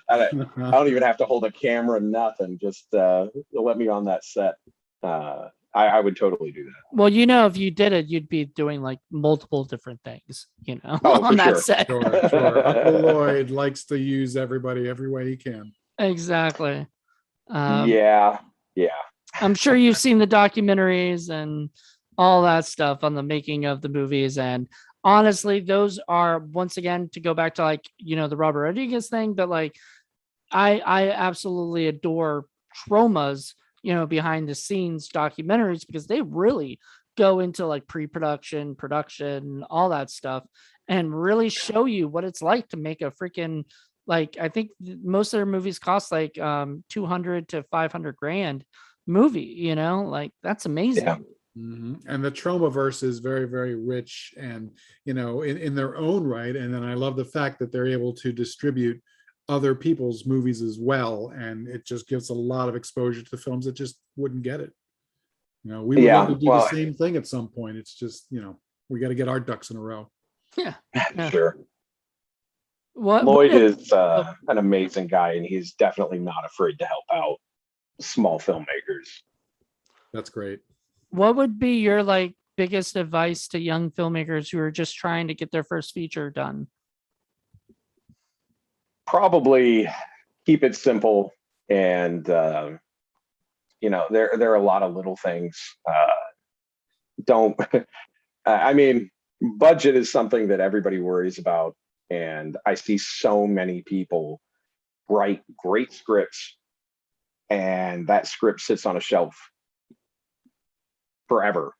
I don't even have to hold a camera, nothing. Just let me on that set. I would totally do that. Well, you know, if you did it, you'd be doing like multiple different things, you know, Oh, on for that sure. set. Sure. Uncle Lloyd likes to use everybody every way he can. Exactly. Yeah. I'm sure you've seen the documentaries and all that stuff on the making of the movies. And honestly, those are, once again, to go back to like, you know, the Robert Rodriguez thing, but like, I absolutely adore Trauma's, you know, behind the scenes documentaries, because they really go into like pre-production, production, all that stuff, and really show you what it's like to make a freaking, like, I think most of their movies cost like 200 to 500 grand movie, you know, like that's amazing. Yeah. And the trauma verse is very, very rich and, you know, in their own right. And then I love the fact that they're able to distribute other people's movies as well. And it just gives a lot of exposure to films that just wouldn't get it. You know, we would love to do the same thing at some point. It's just, you know, we got to get our ducks in a row. Yeah. Sure. Lloyd is an amazing guy, and he's definitely not afraid to help out small filmmakers. That's great. What would be your like biggest advice to young filmmakers who are just trying to get their first feature done? Probably keep it simple, and you know, there are a lot of little things. Don't I mean, budget is something that everybody worries about, and I see so many people write great scripts, and that script sits on a shelf forever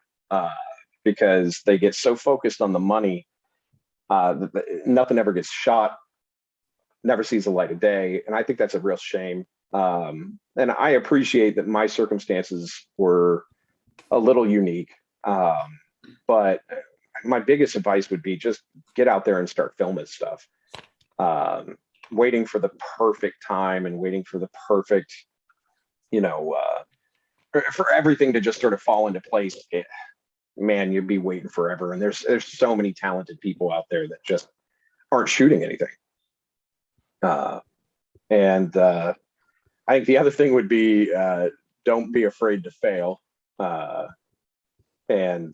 because they get so focused on the money that nothing ever gets shot, never sees the light of day. And I think that's a real shame. And I appreciate that my circumstances were a little unique. But my biggest advice would be just get out there and start filming stuff. Waiting for the perfect time and waiting for the perfect, you know, for everything to just sort of fall into place. Man, you'd be waiting forever. And there's so many talented people out there that just aren't shooting anything. And I think the other thing would be don't be afraid to fail, and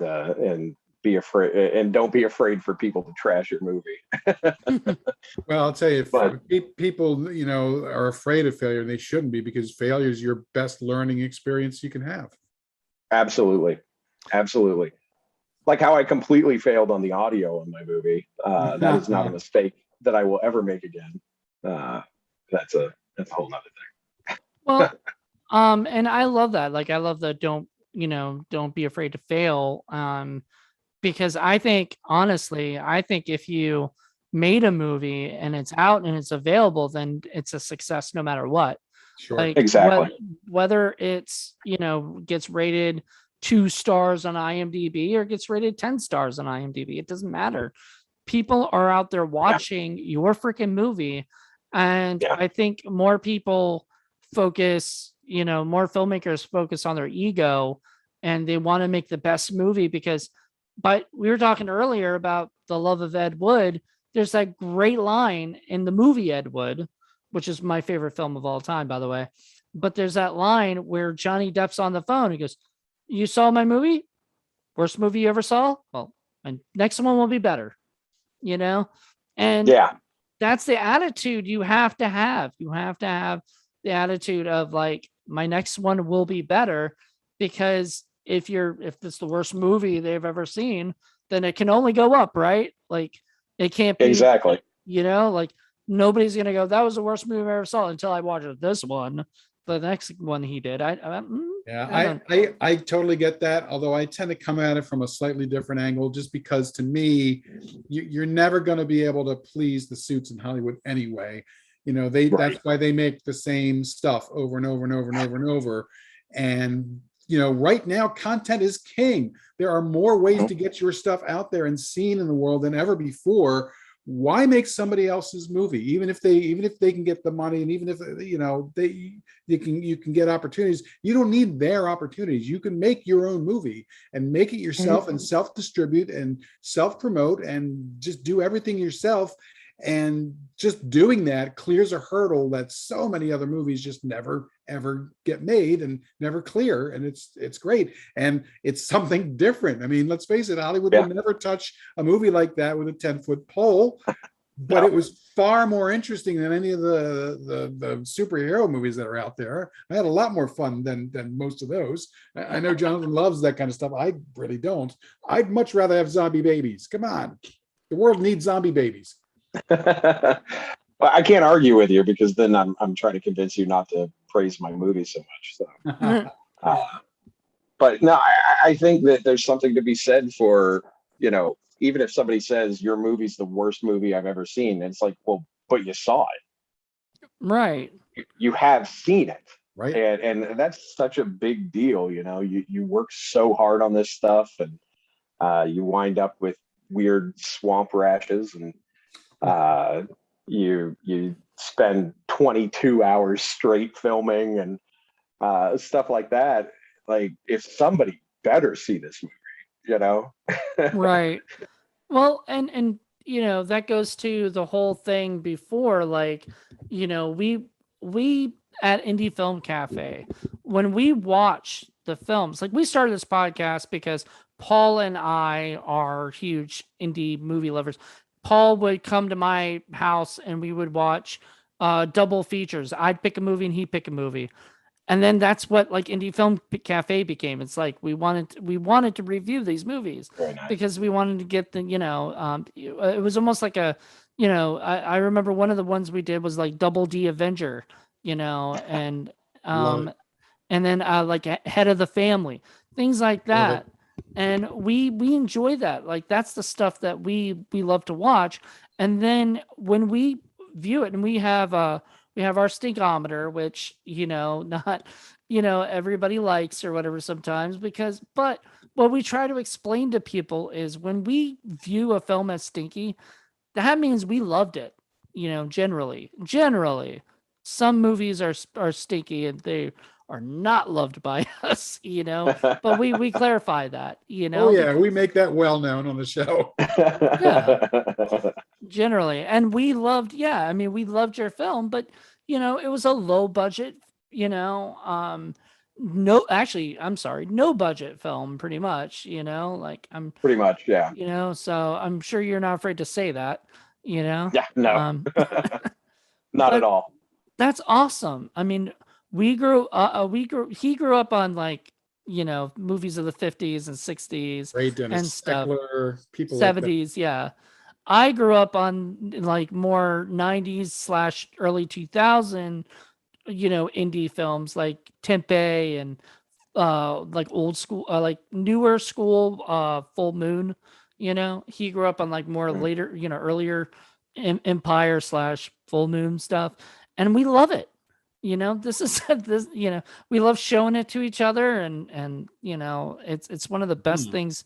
be afraid, and don't be afraid for people to trash your movie. Well, I'll tell you, if people, you know, are afraid of failure, and they shouldn't be, because failure is your best learning experience you can have. Absolutely. Like how I completely failed on the audio in my movie. That is not a mistake that I will ever make again. That's a whole nother thing. Well, and I love that. Like, I love the don't be afraid to fail. Because I think, honestly, if you made a movie and it's out and it's available, then it's a success no matter what. Sure. Like, Exactly. whether it's, you know, gets rated 2 stars on IMDb or gets rated 10 stars on IMDb, it doesn't matter. People are out there watching your freaking movie. And I think more people focus, you know, more filmmakers focus on their ego, and they want to make the best movie because, but we were talking earlier about The Love of Ed Wood. There's that great line in the movie Ed Wood, which is my favorite film of all time, by the way. But there's that line where Johnny Depp's on the phone. He goes, "You saw my movie? Worst movie you ever saw? Well, my next one will be better." You know? And that's the attitude you have to have. You have to have the attitude of like, my next one will be better, because if it's the worst movie they've ever seen, then it can only go up, right? Like, it can't be Exactly. You know, like, nobody's gonna go, "That was the worst movie I ever saw," until I watched this one, the next one he did. I totally get that. Although I tend to come at it from a slightly different angle, just because to me, you're never going to be able to please the suits in Hollywood anyway. You know, that's why they make the same stuff over and over and over and over and over. And, you know, right now, content is king. There are more ways to get your stuff out there and seen in the world than ever before. why make somebody else's movie, even if they can get the money, and even if you can get opportunities. You don't need their opportunities. You can make your own movie and make it yourself and self-distribute and self-promote and just do everything yourself. And just doing that clears a hurdle that so many other movies just never ever get made and never clear. And it's great, and it's something different. I mean, let's face it, Hollywood will never touch a movie like that with a 10-foot pole. But it was far more interesting than any of the superhero movies that are out there. I had a lot more fun than most of those. I know Jonathan loves that kind of stuff. I really don't. I'd much rather have zombie babies. Come on, the world needs zombie babies. Well, I can't argue with you, because then I'm trying to convince you not to praise my movie so much. So, but no, I think that there's something to be said for, even if somebody says your movie's the worst movie I've ever seen, it's like, well, but you saw it, right? You have seen it, right? And that's such a big deal. You work so hard on this stuff, and you wind up with weird swamp rashes, and you spend 22 hours straight filming and stuff like that. Like, if somebody better see this movie, Right. Well, and that goes to the whole thing before, like, we at Indie Film Cafe, when we watch the films, like, we started this podcast because Paul and I are huge indie movie lovers. Paul would come to my house and we would watch double features. I'd pick a movie and he'd pick a movie. And then that's what, like, Indie Film Cafe became. It's like we wanted to review these movies because we wanted to get the, it was almost like a, I remember one of the ones we did was like Double D Avenger, and and then like Head of the Family, things like that. And we enjoy that. Like, that's the stuff that we love to watch. And then when we view it, and we have our stinkometer, which, not, everybody likes or whatever sometimes, but what we try to explain to people is, when we view a film as stinky, that means we loved it. Generally, some movies are stinky and they are not loved by us, but we clarify that, Oh yeah, we make that well known on the show. Yeah. Generally. And we loved your film, but it was a low budget, no, actually, I'm sorry, no budget film, pretty much, like, I'm pretty much, yeah. So I'm sure you're not afraid to say that, Yeah, no. Not at all. That's awesome. I mean, he grew up on, like, movies of the 50s and 60s Ray Dennis and stuff. Eckler, people 70s, yeah. I grew up on, like, more 90s / early 2000, indie films like Tempe and like old school, like newer school, Full Moon. He grew up on, like, more later, earlier Empire / Full Moon stuff, and we love it. This is this. We love showing it to each other, and it's one of the best things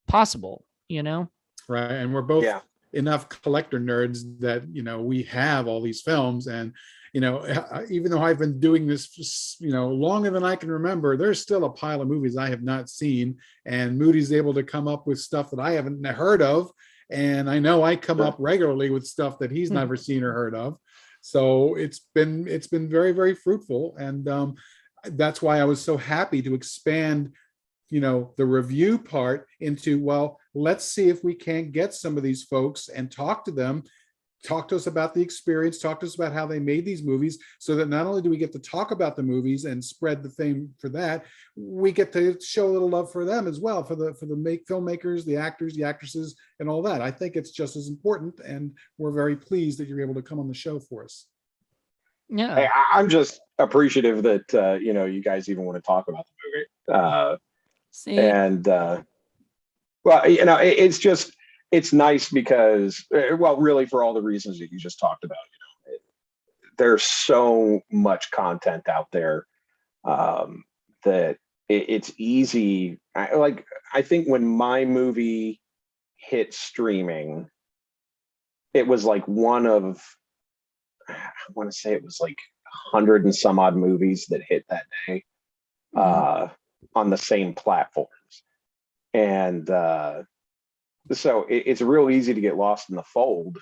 possible. Right, and we're both enough collector nerds that we have all these films, and even though I've been doing this longer than I can remember, there's still a pile of movies I have not seen, and Moody's able to come up with stuff that I haven't heard of, and I know I come up regularly with stuff that he's never seen or heard of. So it's been very, very fruitful, and that's why I was so happy to expand the review part into, well, let's see if we can't get some of these folks and talk to them, talk to us about the experience, talk to us about how they made these movies, so that not only do we get to talk about the movies and spread the fame for that, we get to show a little love for them as well, for the filmmakers, the actors, the actresses, and all that. I think it's just as important, and we're very pleased that you're able to come on the show for us. Yeah. Hey, I'm just appreciative that you guys even want to talk about the movie. And well, it's nice because, well, really, for all the reasons that you just talked about, there's so much content out there that it's easy. I think when my movie hit streaming, it was like one of, I want to say it was like 100 and some odd movies that hit that day on the same platforms. And so it's real easy to get lost in the fold.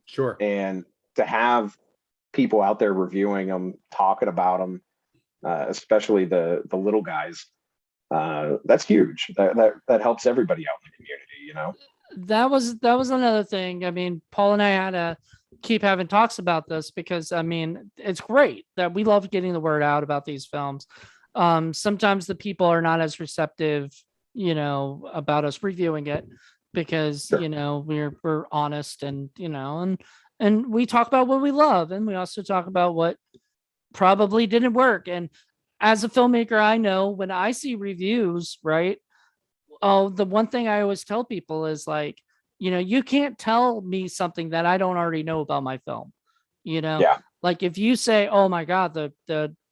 Sure. And to have people out there reviewing them, talking about them, especially the little guys, that's huge. That helps everybody out in the community, you know? That was another thing. I mean, Paul and I had to keep having talks about this because I mean, it's great that we love getting the word out about these films. Sometimes the people are not as receptive, you know, about us reviewing it because, Sure. you know, we're honest and, you know, and we talk about what we love and we also talk about what probably didn't work. And as a filmmaker, I know when I see reviews, right? Oh, the one thing I always tell people is like, you know, you can't tell me something that I don't already know about my film. You know, Yeah. like if you say, oh my God, the,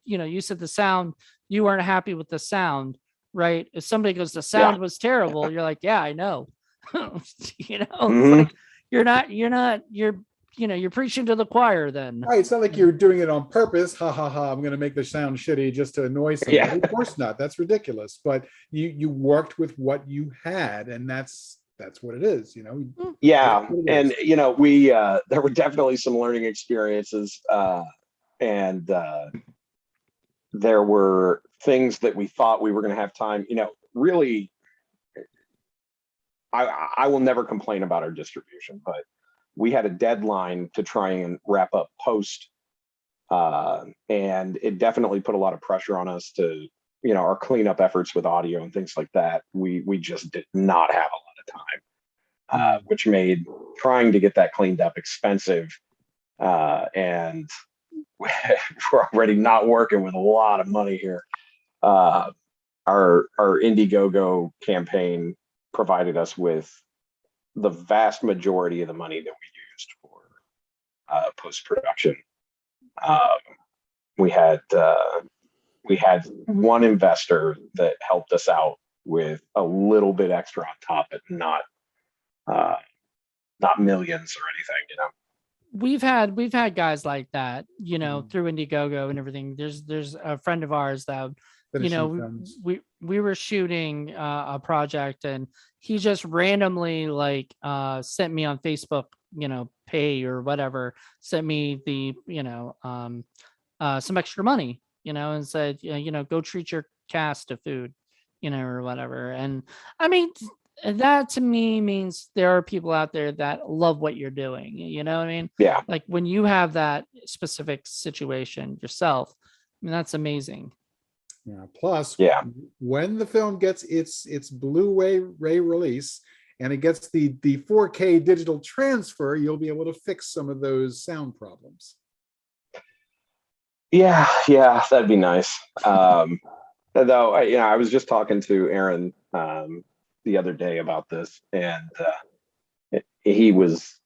you know, you said the sound, you weren't happy with the sound, right? If somebody goes, the sound was terrible, you're like, yeah, I know. You know, it's like you're, you know, you're preaching to the choir then. Right. It's not like you're doing it on purpose. Ha ha ha. I'm going to make the sound shitty just to annoy somebody. Yeah. Of course not. That's ridiculous. But you worked with what you had, and that's what it is, you know. Yeah. And you know, we there were definitely some learning experiences. And there were things that we thought we were going to have time, you know, really. I will never complain about our distribution, but we had a deadline to try and wrap up post, and it definitely put a lot of pressure on us to, you know, our cleanup efforts with audio and things like that. We just did not have a lot of time, which made trying to get that cleaned up expensive, and we're already not working with a lot of money here. Our Indiegogo campaign provided us with the vast majority of the money that we used for post-production. We had one investor that helped us out with a little bit extra on top, but not millions or anything, you know. We've had guys like that, you know, through Indiegogo and everything. There's a friend of ours that, you know, we were shooting a project and he just randomly like sent me on Facebook, you know, pay or whatever, sent me the, you know, some extra money, you know, and said, you know, go treat your cast to food, you know, or whatever. And I mean, that to me means there are people out there that love what you're doing. You know what I mean? Yeah. Like when you have that specific situation yourself, I mean, that's amazing. Yeah. Plus, yeah, when the film gets its Blu-ray release and it gets the 4K digital transfer, you'll be able to fix some of those sound problems. Yeah, that'd be nice. Though, you know, I was just talking to Aaron the other day about this, and he was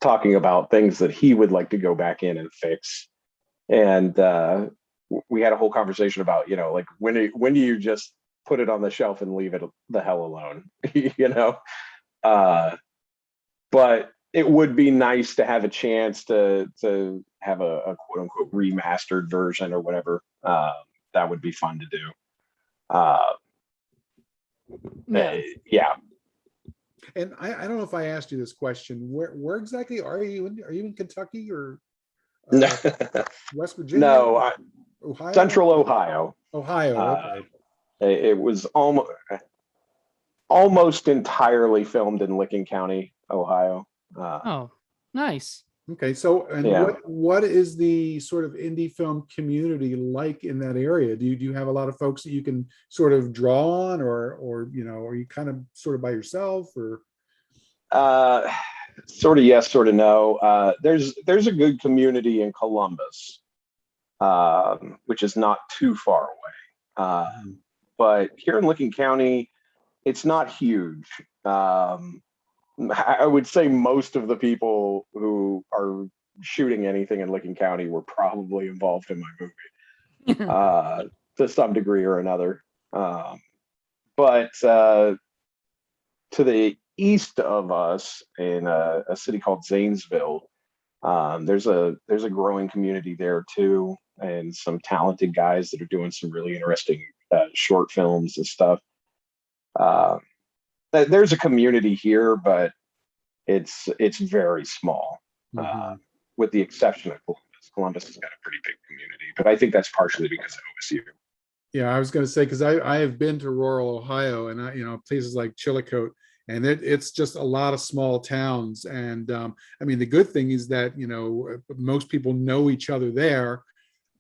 talking about things that he would like to go back in and fix. And we had a whole conversation about, you know, like when do you just put it on the shelf and leave it the hell alone, you know? But it would be nice to have a chance to have a quote unquote remastered version or whatever. That would be fun to do. Yeah. And I don't know if I asked you this question. Where exactly are you? Are you in Kentucky or West Virginia? No, Ohio? Central Ohio. Okay. It was almost entirely filmed in Licking County, Ohio. Oh, nice. Okay, so and what is the sort of indie film community like in that area? Do you have a lot of folks that you can sort of draw on, or you know, are you kind of sort of by yourself, or? Sort of yes, sort of no. There's a good community in Columbus, which is not too far away. But here in Licking County, it's not huge. I would say most of the people who are shooting anything in Licking County were probably involved in my movie to some degree or another. But to the east of us in a city called Zanesville. There's a growing community there too, and some talented guys that are doing some really interesting short films and stuff. Uh, there's a community here, but it's very small, Mhm. with the exception of Columbus. Columbus has got a pretty big community, but I think that's partially because of OSU. Yeah, I was going to say, because I have been to rural Ohio, and places like Chillicothe, and it's just a lot of small towns. And I mean, the good thing is that most people know each other there.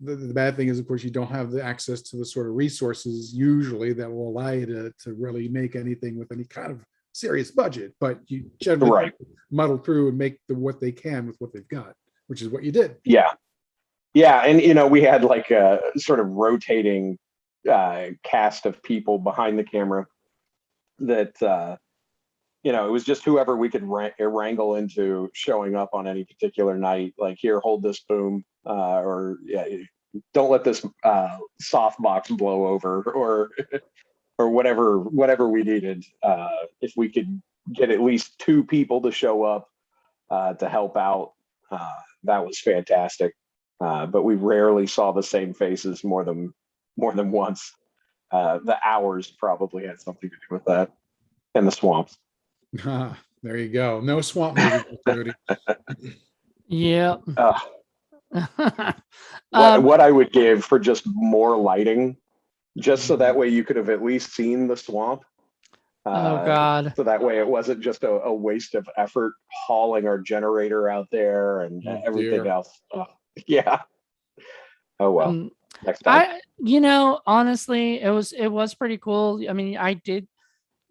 The bad thing is, of course, you don't have the access to the sort of resources usually that will allow you to really make anything with any kind of serious budget. But you generally Right. muddle through and make what they can with what they've got, which is what you did. Yeah. Yeah. And, we had like a sort of rotating cast of people behind the camera that, it was just whoever we could wrangle into showing up on any particular night. Like, here, hold this boom, or yeah, don't let this softbox blow over, or whatever we needed. If we could get at least two people to show up to help out, that was fantastic. But we rarely saw the same faces more than once. The hours probably had something to do with that, and the swamps. There you go. No swamp movie. Yeah. What I would give for just more lighting, just so that way you could have at least seen the swamp. Oh God. So that way it wasn't just a waste of effort hauling our generator out there and everything else. Yeah. Oh well. Next time. Honestly, it was pretty cool. I mean, I did,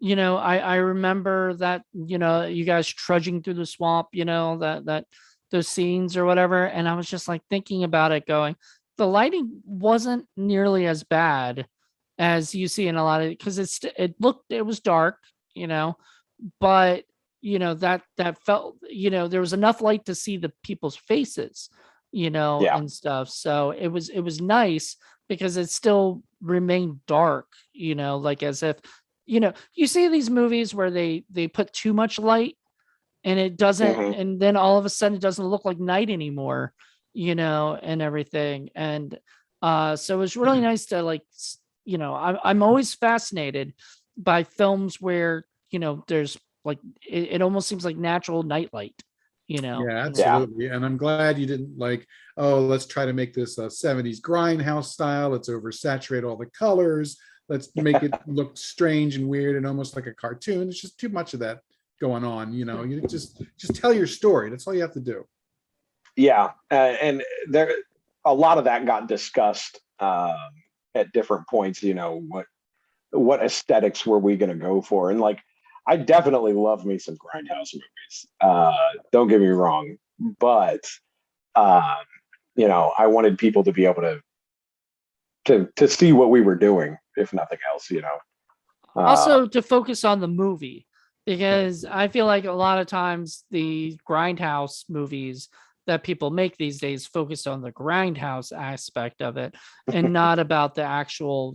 I remember that, you guys trudging through the swamp, that those scenes or whatever. And I was just like thinking about it going, the lighting wasn't nearly as bad as you see in a lot of, because it was dark, but that felt, there was enough light to see the people's faces, Yeah. and stuff. So it was nice because it still remained dark, like as if, you see these movies where they put too much light and it doesn't, Mhm. and then all of a sudden it doesn't look like night anymore, and everything. And so it was really nice to like, I'm always fascinated by films where, there's like, it almost seems like natural nightlight, Yeah, and absolutely. And I'm glad you didn't like, oh, let's try to make this a 70s grindhouse style. Let's oversaturate all the colors. Let's make it look strange and weird and almost like a cartoon. It's just too much of that going on. You just tell your story. That's all you have to do. Yeah. And there, a lot of that got discussed at different points. What aesthetics were we going to go for? And like, I definitely love me some grindhouse movies. Don't get me wrong, but I wanted people to be able to see what we were doing, if nothing else. also to focus on the movie, because I feel like a lot of times the grindhouse movies that people make these days focus on the grindhouse aspect of it and not about the actual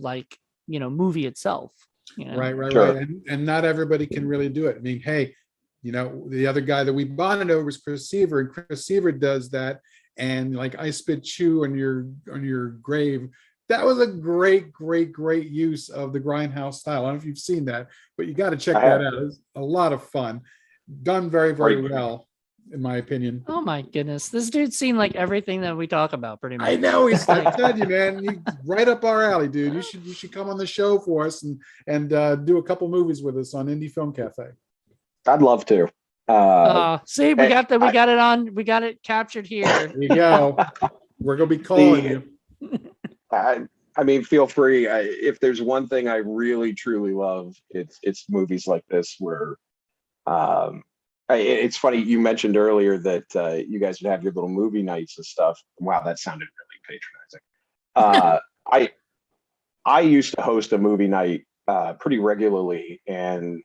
movie itself. Right. Sure. And not everybody can really do it. I mean, hey, the other guy that we bonded over was Chris Seaver, and Chris Seaver does that. And like, I Spit Chew on your grave. That was a great use of the grindhouse style. I don't know if you've seen that, but you got to check that out. It's a lot of fun, done very well, in my opinion. Oh my goodness, this dude's seen like everything that we talk about, pretty much. I know, he's like, said you, man, you right up our alley, dude. You should come on the show for us and do a couple movies with us on Indie Film Cafe. I'd love to. See, we got it captured here. There you go. We're gonna be calling you. I mean, feel free. If there's one thing I really truly love, it's movies like this where it's funny, you mentioned earlier that you guys would have your little movie nights and stuff. Wow, that sounded really patronizing. I used to host a movie night pretty regularly, and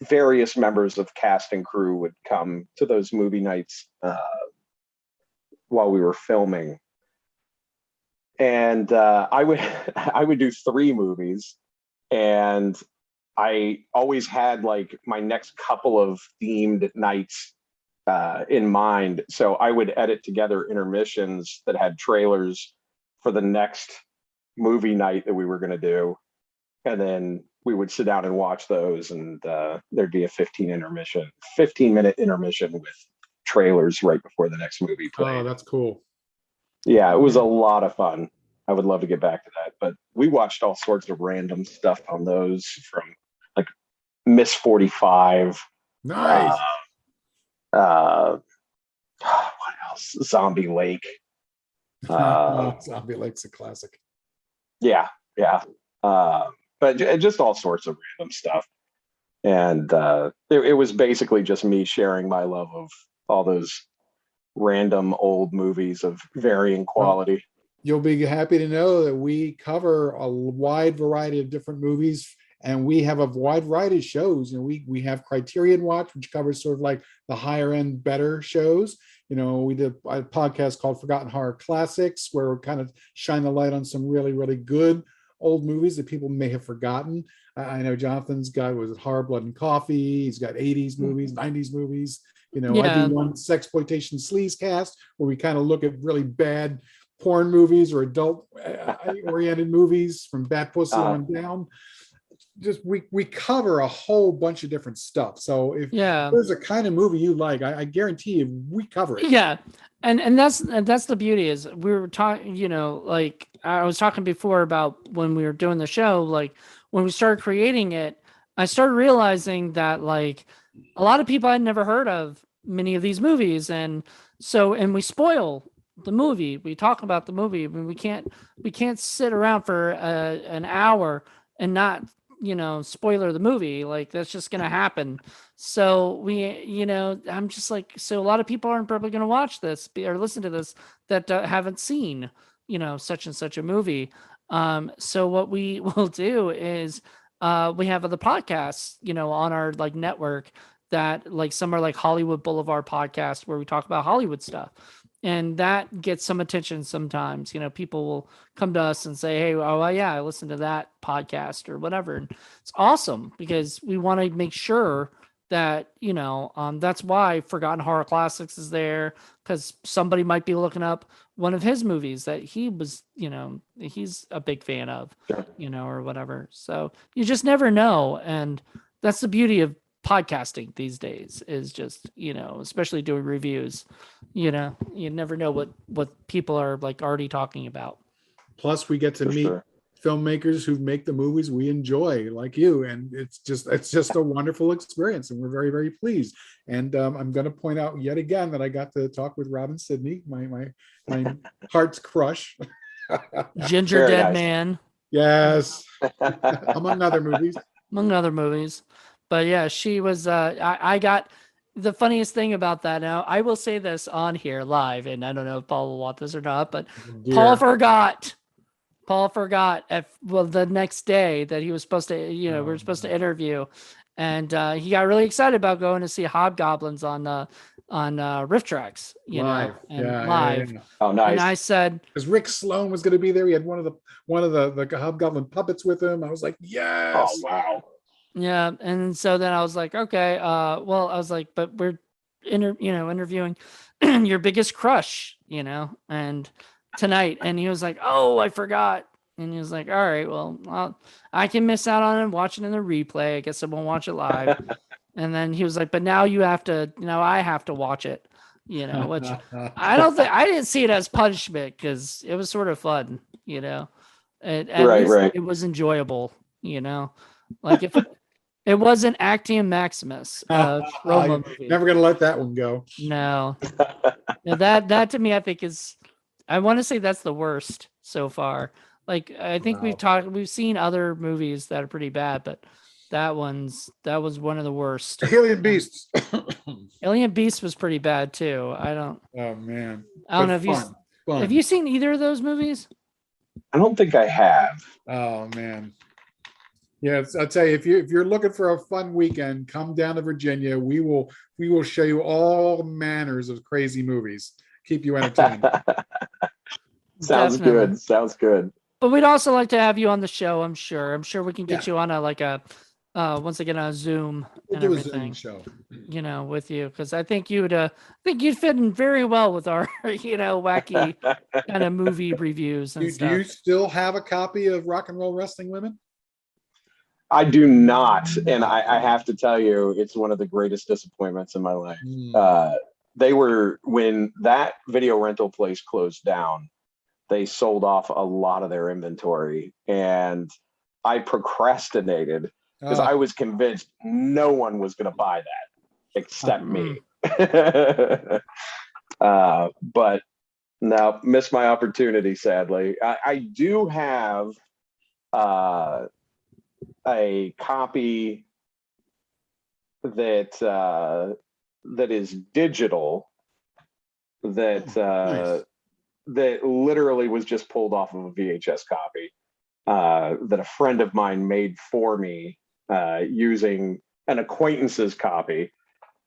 various members of cast and crew would come to those movie nights while we were filming. And I would do 3 movies, and I always had like my next couple of themed nights in mind. So I would edit together intermissions that had trailers for the next movie night that we were going to do. And then we would sit down and watch those, and there'd be a 15-minute intermission with trailers right before the next movie played. Oh, that's cool. Yeah, it was a lot of fun. I would love to get back to that. But we watched all sorts of random stuff on those, from like Miss 45. Nice. What else? Zombie Lake. Zombie Lake's a classic. Yeah. But just all sorts of random stuff. And it was basically just me sharing my love of all those random old movies of varying quality. You'll be happy to know that we cover a wide variety of different movies, and we have a wide variety of shows. You know, we have Criterion Watch, which covers sort of like the higher end, better shows. You know, we did a podcast called Forgotten Horror Classics, where we kind of shine the light on some really, really good old movies that people may have forgotten. I know Jonathan's got, was it Horror, Blood and Coffee? He's got 80s movies, 90s movies. You know, I do one Sexploitation Sleaze cast where we kind of look at really bad porn movies or adult oriented movies from Bad Pussy on down. Just we cover a whole bunch of different stuff. So if there's a kind of movie you like, I guarantee you we cover it. Yeah. And that's the beauty is we were talking, you know, like I was talking before about when we were doing the show, like when we started creating it, I started realizing that like a lot of people I'd never heard of many of these movies. And we spoil the movie. We talk about the movie. I mean, we can't sit around for an hour and not, you know, spoiler the movie. Like that's just going to happen. So we, you know, I'm just like, so a lot of people aren't probably going to watch this or listen to this that haven't seen, you know, such and such a movie. So what we will do is we have other podcasts, you know, on our like network that like some are like Hollywood Boulevard podcast where we talk about Hollywood stuff. And that gets some attention sometimes. You know, people will come to us and say, hey, oh, well, yeah, I listened to that podcast or whatever. And it's awesome because we want to make sure that, you know, that's why Forgotten Horror Classics is there, because somebody might be looking up one of his movies that he was, you know, he's a big fan of, you know, or whatever. So you just never know. And that's the beauty of podcasting these days is just, you know, especially doing reviews, you know, you never know what people are like already talking about. Plus we get to meet filmmakers who make the movies we enjoy, like you, and it's just a wonderful experience, and we're very, very pleased. And I'm going to point out yet again that I got to talk with Robin Sidney, my heart's crush. Ginger Very Dead nice. Man. Yes. Among other movies. But yeah, she was, I got the funniest thing about that. Now, I will say this on here live, and I don't know if Paul will want this or not, but Paul forgot the next day that he was supposed to, you know, we were supposed to interview. And he got really excited about going to see Hobgoblins on Riff Tracks, you know, and live. Yeah. Oh, nice. And I said, because Rick Sloan was going to be there. He had one of the Hobgoblin puppets with him. I was like, yes. Oh, wow. Yeah. And so then I was like, okay, well, I was like, but we're interviewing your biggest crush, you know, and tonight. And he was like, oh, I forgot. And he was like, all right, well, I can miss out on it watching in the replay. I guess I won't watch it live. And then he was like, but now you have to, you know, I have to watch it, you know, which I didn't see it as punishment because it was sort of fun, you know, it was enjoyable, you know, like if it wasn't Actium Maximus, Roma movie. Never going to let that one go. No, that to me, I think I want to say that's the worst so far. Like, I think we've seen other movies that are pretty bad, but that was one of the worst. Alien Beasts. Alien Beasts was pretty bad too. Oh man. I don't know. Have you seen either of those movies? I don't think I have. Oh man. Yeah, I'll tell you, if you're looking for a fun weekend, come down to Virginia. We will show you all manners of crazy movies. Keep you entertained. Sounds good. But we'd also like to have you on the show. I'm sure we can get you on a once again on Zoom We'll and do a Zoom everything, show. with you, because I think you'd fit in very well with our, wacky kind of movie reviews and Do stuff. you still have a copy of Rock and Roll Wrestling Women? I do not, and I have to tell you, it's one of the greatest disappointments in my life. When that video rental place closed down, they sold off a lot of their inventory, and I procrastinated because I was convinced no one was going to buy that except me. But no, missed my opportunity, sadly. I do have a copy that is digital that Nice. that literally was just pulled off of a VHS copy that a friend of mine made for me using an acquaintance's copy.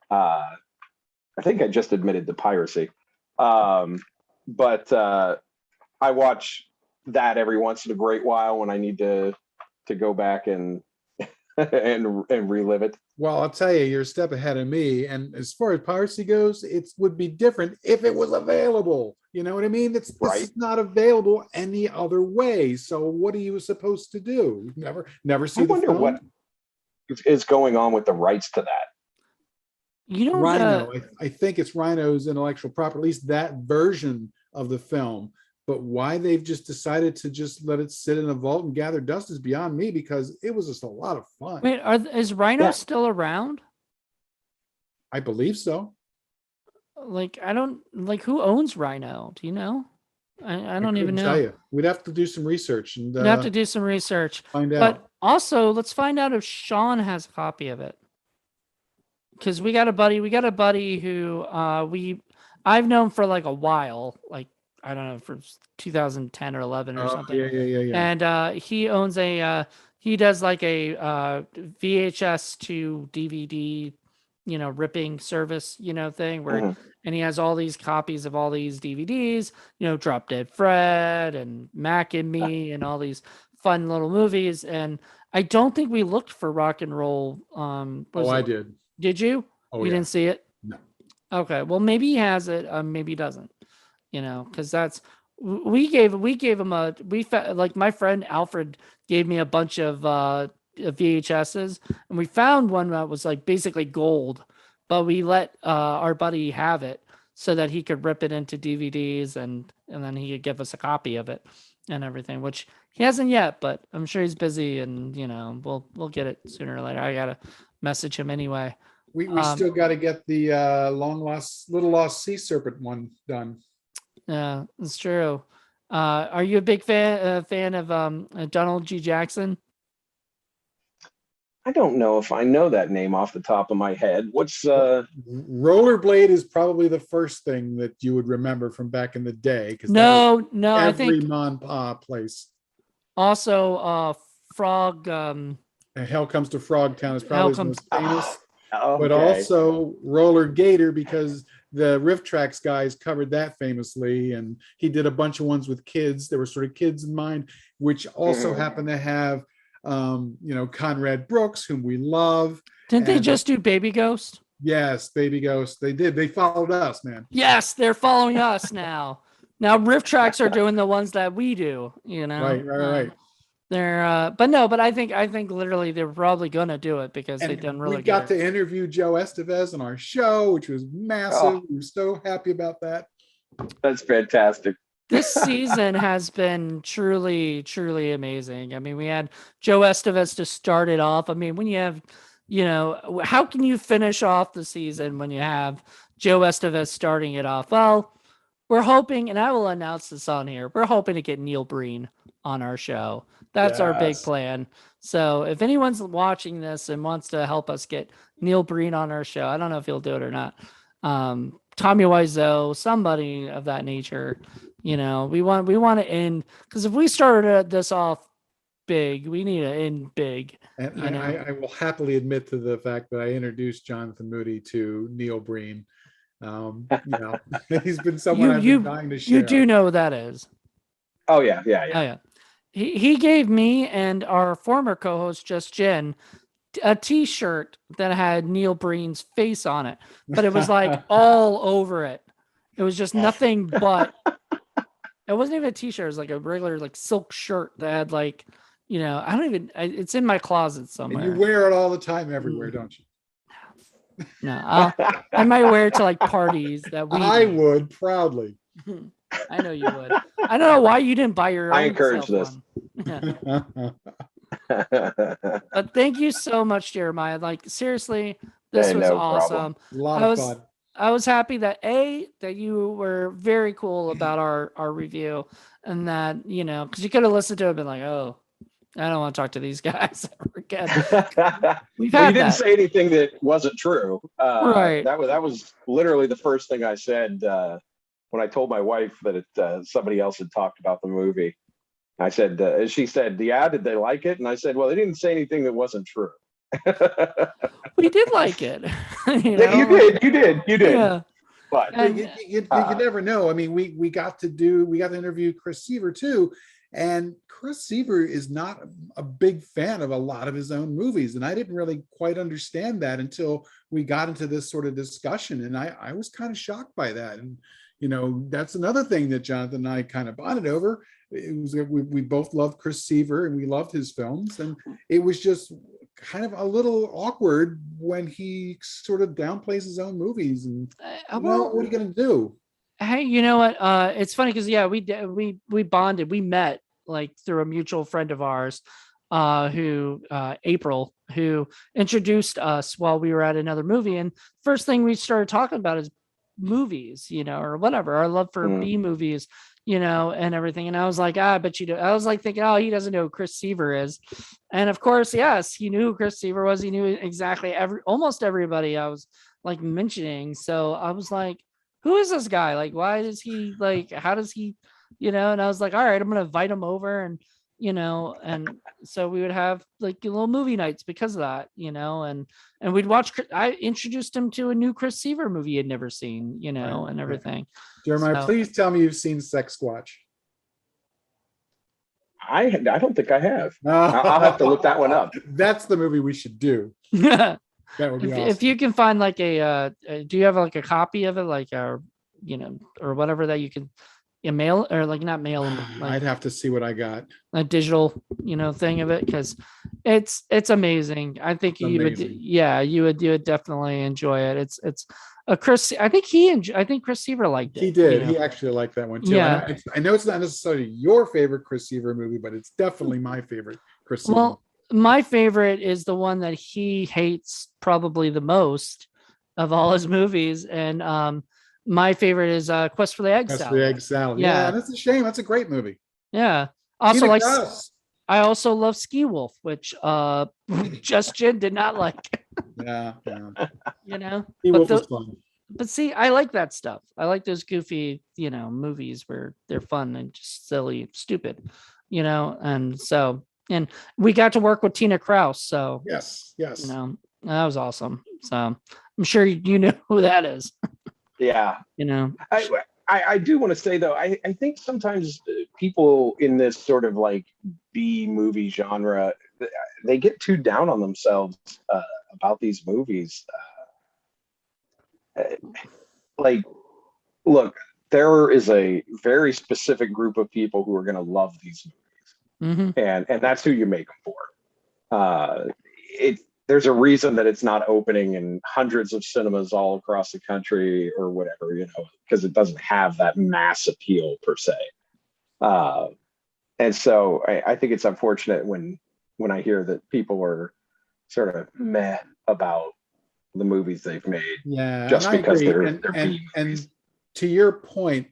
I think I just admitted to piracy, but I watch that every once in a great while when I need to go back and and relive it. Well, I'll tell you, you're a step ahead of me. And as far as piracy goes, it would be different if it was available. You know what I mean? This is not available any other way. So what are you supposed to do? Never see I the wonder film? what is going on with the rights to that. You don't Rhino. I think it's Rhino's intellectual property, at least that version of the film. But why they've just decided to just let it sit in a vault and gather dust is beyond me, because it was just a lot of fun. wait. Is Rhino still around? I believe so. Like, I don't who owns Rhino? Do you know? I don't even know. Tell you. We'd have to do some research and We'd have to do some research. find But out. also, let's find out if Sean has a copy of it. Because we got a buddy who I've known for like a while, like I don't know, for 2010 or 11 or something. Yeah. And he owns he does like a VHS to DVD, ripping service, thing where, and he has all these copies of all these DVDs, Drop Dead Fred and Mac and Me and all these fun little movies. And I don't think we looked for Rock and Roll. I did. Did you? Oh, You didn't see it? No. Okay. Well, maybe he has it. Maybe he doesn't. Because we gave him like my friend Alfred gave me a bunch of VHSs, and we found one that was like basically gold, but we let our buddy have it so that he could rip it into DVDs, and then he could give us a copy of it and everything, which he hasn't yet, but I'm sure he's busy, and we'll get it sooner or later. I gotta message him anyway. We still got to get the little lost sea serpent one done. Yeah, it's true. Are you a big fan of Donald G. Jackson? I don't know if I know that name off the top of my head. What's Rollerblade is probably the first thing that you would remember from back in the day. No, I every think mom and pop place. Also, Frog. And Hell Comes to Frogtown is probably his most famous. But also Roller Gator, because the Riff Tracks guys covered that famously, and he did a bunch of ones with kids. There were sort of kids in mind, which also happen to have Conrad Brooks, whom we love. Didn't they just do Baby Ghost? Yes, Baby Ghost. They did. They followed us, man. Yes, they're following us now. Now Riff Tracks are doing the ones that we do. Right. They're but I think literally they're probably gonna do it because they've done really good. We got to interview Joe Estevez on our show, which was massive. We were so happy about that. That's fantastic. This season has been truly, truly amazing. I mean, we had Joe Estevez to start it off. I mean, when you have, how can you finish off the season when you have Joe Estevez starting it off? Well, we're hoping, and I will announce this on here, we're hoping to get Neil Breen on our show. That's our big plan. So if anyone's watching this and wants to help us get Neil Breen on our show, I don't know if he'll do it or not. Tommy Wiseau, somebody of that nature. We want to end, because if we started this off big, we need to end big. And I will happily admit to the fact that I introduced Jonathan Moody to Neil Breen. He's been someone I've been dying to share. You do know who that is. Oh yeah. He gave me and our former co-host Just Jen a t-shirt that had Neil Breen's face on it, but it was like all over it. It was just nothing but, it wasn't even a t-shirt. It was like a regular like silk shirt that had like, I don't even, it's in my closet And you somewhere. wear it all the time everywhere, don't you? No, I might wear it to like parties that we I do. would proudly. I know you would. I don't know why you didn't buy your own. I encourage this. One. But thank you so much, Jeremiah. Like seriously, this Hey, was no awesome. problem. A lot I of was fun. I was happy that that you were very cool about our review, and that because you could have listened to it and been like, oh, I don't want to talk to these guys ever again. We've Well, you had didn't that. say anything that wasn't true. Right. That was literally the first thing I said when I told my wife that somebody else had talked about the movie. I said, she said, yeah, did they like it? And I said, well, they didn't say anything that wasn't true. We did like it. Yeah, you did. Yeah. But And You never know. I mean, we got to interview Chris Seaver too, and Chris Seaver is not a big fan of a lot of his own movies, and I didn't really quite understand that until we got into this sort of discussion, and I was kind of shocked by that. And that's another thing that Jonathan and I kind of bonded over. It was we both loved Chris Seaver and we loved his films, and it was just kind of a little awkward when he sort of downplays his own movies. And what are you going to do? Hey, you know what? It's funny because we bonded. We met like through a mutual friend of ours, who April, who introduced us while we were at another movie. And first thing we started talking about is movies, or whatever. Our love for B movies, and everything. And I was like, I bet you do. I was like thinking, oh, he doesn't know who Chris Seaver is. And of course, yes, he knew who Chris Seaver was. He knew exactly almost everybody I was like mentioning. So I was like, who is this guy? Like, why does he like, how does he, and I was like, all right, I'm going to invite him over. And, and so we would have like little movie nights because of that, and we'd watch, I introduced him to a new Chris Seaver movie he had never seen, Right, and everything. Jeremiah, So- please tell me you've seen Sex Squatch. I don't think I have. I'll have to look that one up. That's the movie we should do. That would be awesome. If you can find like do you have like a copy of it, like or whatever that you can mail, or like not mail them, like I'd have to see what I got. a digital thing of it, because it's amazing. I think It's you amazing. would, you would definitely enjoy it. It's a Chris, I think Chris Seaver liked it. He did. He actually liked that one too. Yeah. I know it's not necessarily your favorite Chris Seaver movie, but it's definitely my favorite Chris Seaver. Well, my favorite is the one that he hates probably the most of all his movies, and my favorite is Quest for the Egg That's Salad. the Egg Salad. Yeah. Yeah, that's a shame. That's a great movie. Yeah. Also Tina like Kraus. I also love Ski Wolf, which Justin did not like. Yeah. But He Wolf was fun. But see, I like that stuff. I like those goofy, movies where they're fun and just silly, stupid, and so, and we got to work with Tina Kraus. So, Yes. that was awesome. So I'm sure you know who that is. Yeah. I do want to say though, I think sometimes people in this sort of like B movie genre, they get too down on themselves about these movies. Like, look, there is a very specific group of people who are going to love these movies, and that's who you make them for. There's a reason that it's not opening in hundreds of cinemas all across the country or whatever, because it doesn't have that mass appeal per se. And so I think it's unfortunate when I hear that people are sort of meh about the movies they've made. Yeah, just and because I agree. they're and to your point,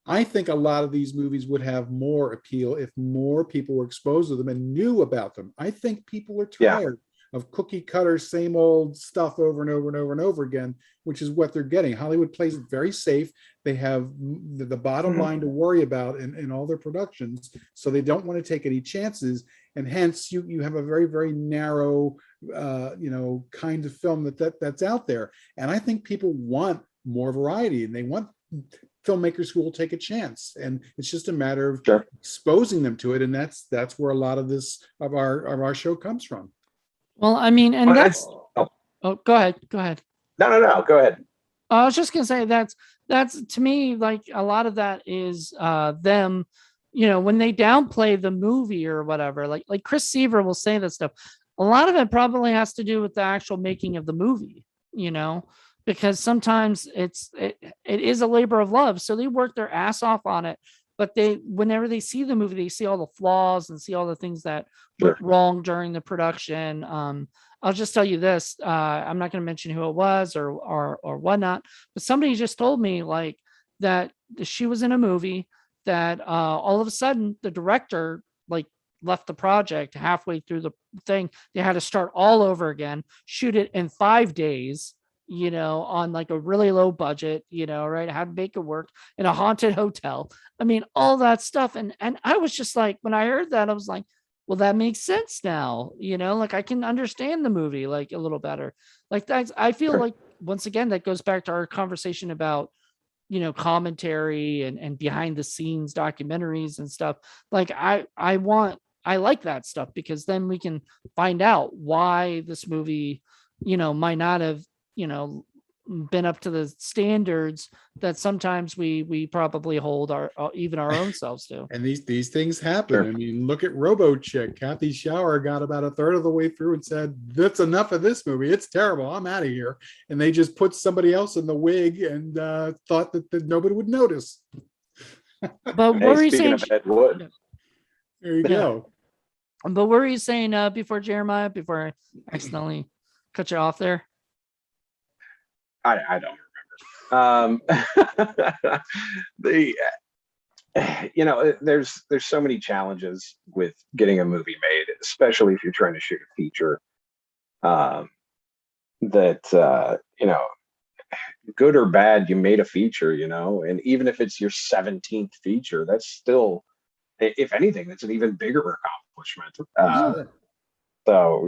I think a lot of these movies would have more appeal if more people were exposed to them and knew about them. I think people are tired of cookie cutter, same old stuff over and over and over and over again, which is what they're getting. Hollywood plays it very safe. They have the bottom line to worry about in all their productions, so they don't want to take any chances. And hence, you have a very, very narrow, kind of film that's out there. And I think people want more variety, and they want filmmakers who will take a chance. And it's just a matter of exposing them to it. And that's where a lot of our show comes from. Well, I mean, and Well, that's, oh, oh, go ahead. Go ahead. no, go ahead. I was just gonna say that's to me, like, a lot of that is them, when they downplay the movie or whatever, like Chris Seaver will say that stuff. A lot of it probably has to do with the actual making of the movie, because sometimes it is a labor of love. So they work their ass off on it, but whenever they see the movie, they see all the flaws and see all the things that went Sure. wrong during the production. I'll just tell you this. I'm not going to mention who it was or whatnot, but somebody just told me, like, that she was in a movie that all of a sudden the director, like, left the project halfway through the thing. They had to start all over again, shoot it in 5 days, on like a really low budget, right? How to make it work in a haunted hotel. I mean, all that stuff. And I was just like, when I heard that, I was like, well, that makes sense now, like I can understand the movie like a little better. Like that's, I feel Sure. like, once again, that goes back to our conversation about, commentary and behind the scenes documentaries and stuff. Like I like that stuff, because then we can find out why this movie, might not have, you know, been up to the standards that sometimes we probably hold even our own selves to. And these things happen. Sure. I mean, look at Robo Chick. Kathy Shower got about a third of the way through and said, "That's enough of this movie. It's terrible. I'm out of here." And they just put somebody else in the wig and thought that nobody would notice. But what Hey, were you speaking saying? of Ed Wood, There you Yeah. go. But what were you saying before, Jeremiah? Before I accidentally cut you off there? I don't remember. The there's so many challenges with getting a movie made, especially if you're trying to shoot a feature. That good or bad, you made a feature, and even if it's your 17th feature, that's still, if anything, that's an even bigger accomplishment. Sure. So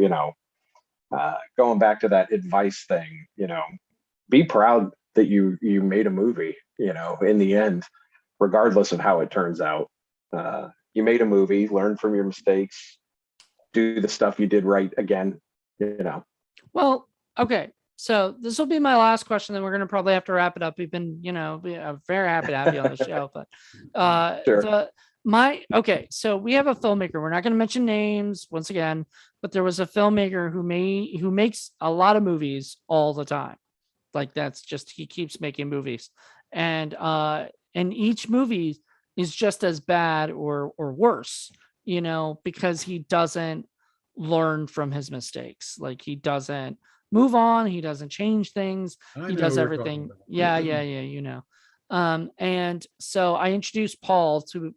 going back to that advice thing, be proud that you made a movie, in the end, regardless of how it turns out. You made a movie, learn from your mistakes, do the stuff you did right again. Well, okay. So this will be my last question. Then we're going to probably have to wrap it up. We've been, I'm very happy to have you on the show. But Sure. okay. So we have a filmmaker. We're not going to mention names once again, but there was a filmmaker who makes a lot of movies all the time. Like that's just, he keeps making movies, and each movie is just as bad or worse, because he doesn't learn from his mistakes. Like he doesn't move on, he doesn't change things, I he know does who we're talking everything. about. Yeah. And so I introduced Paul to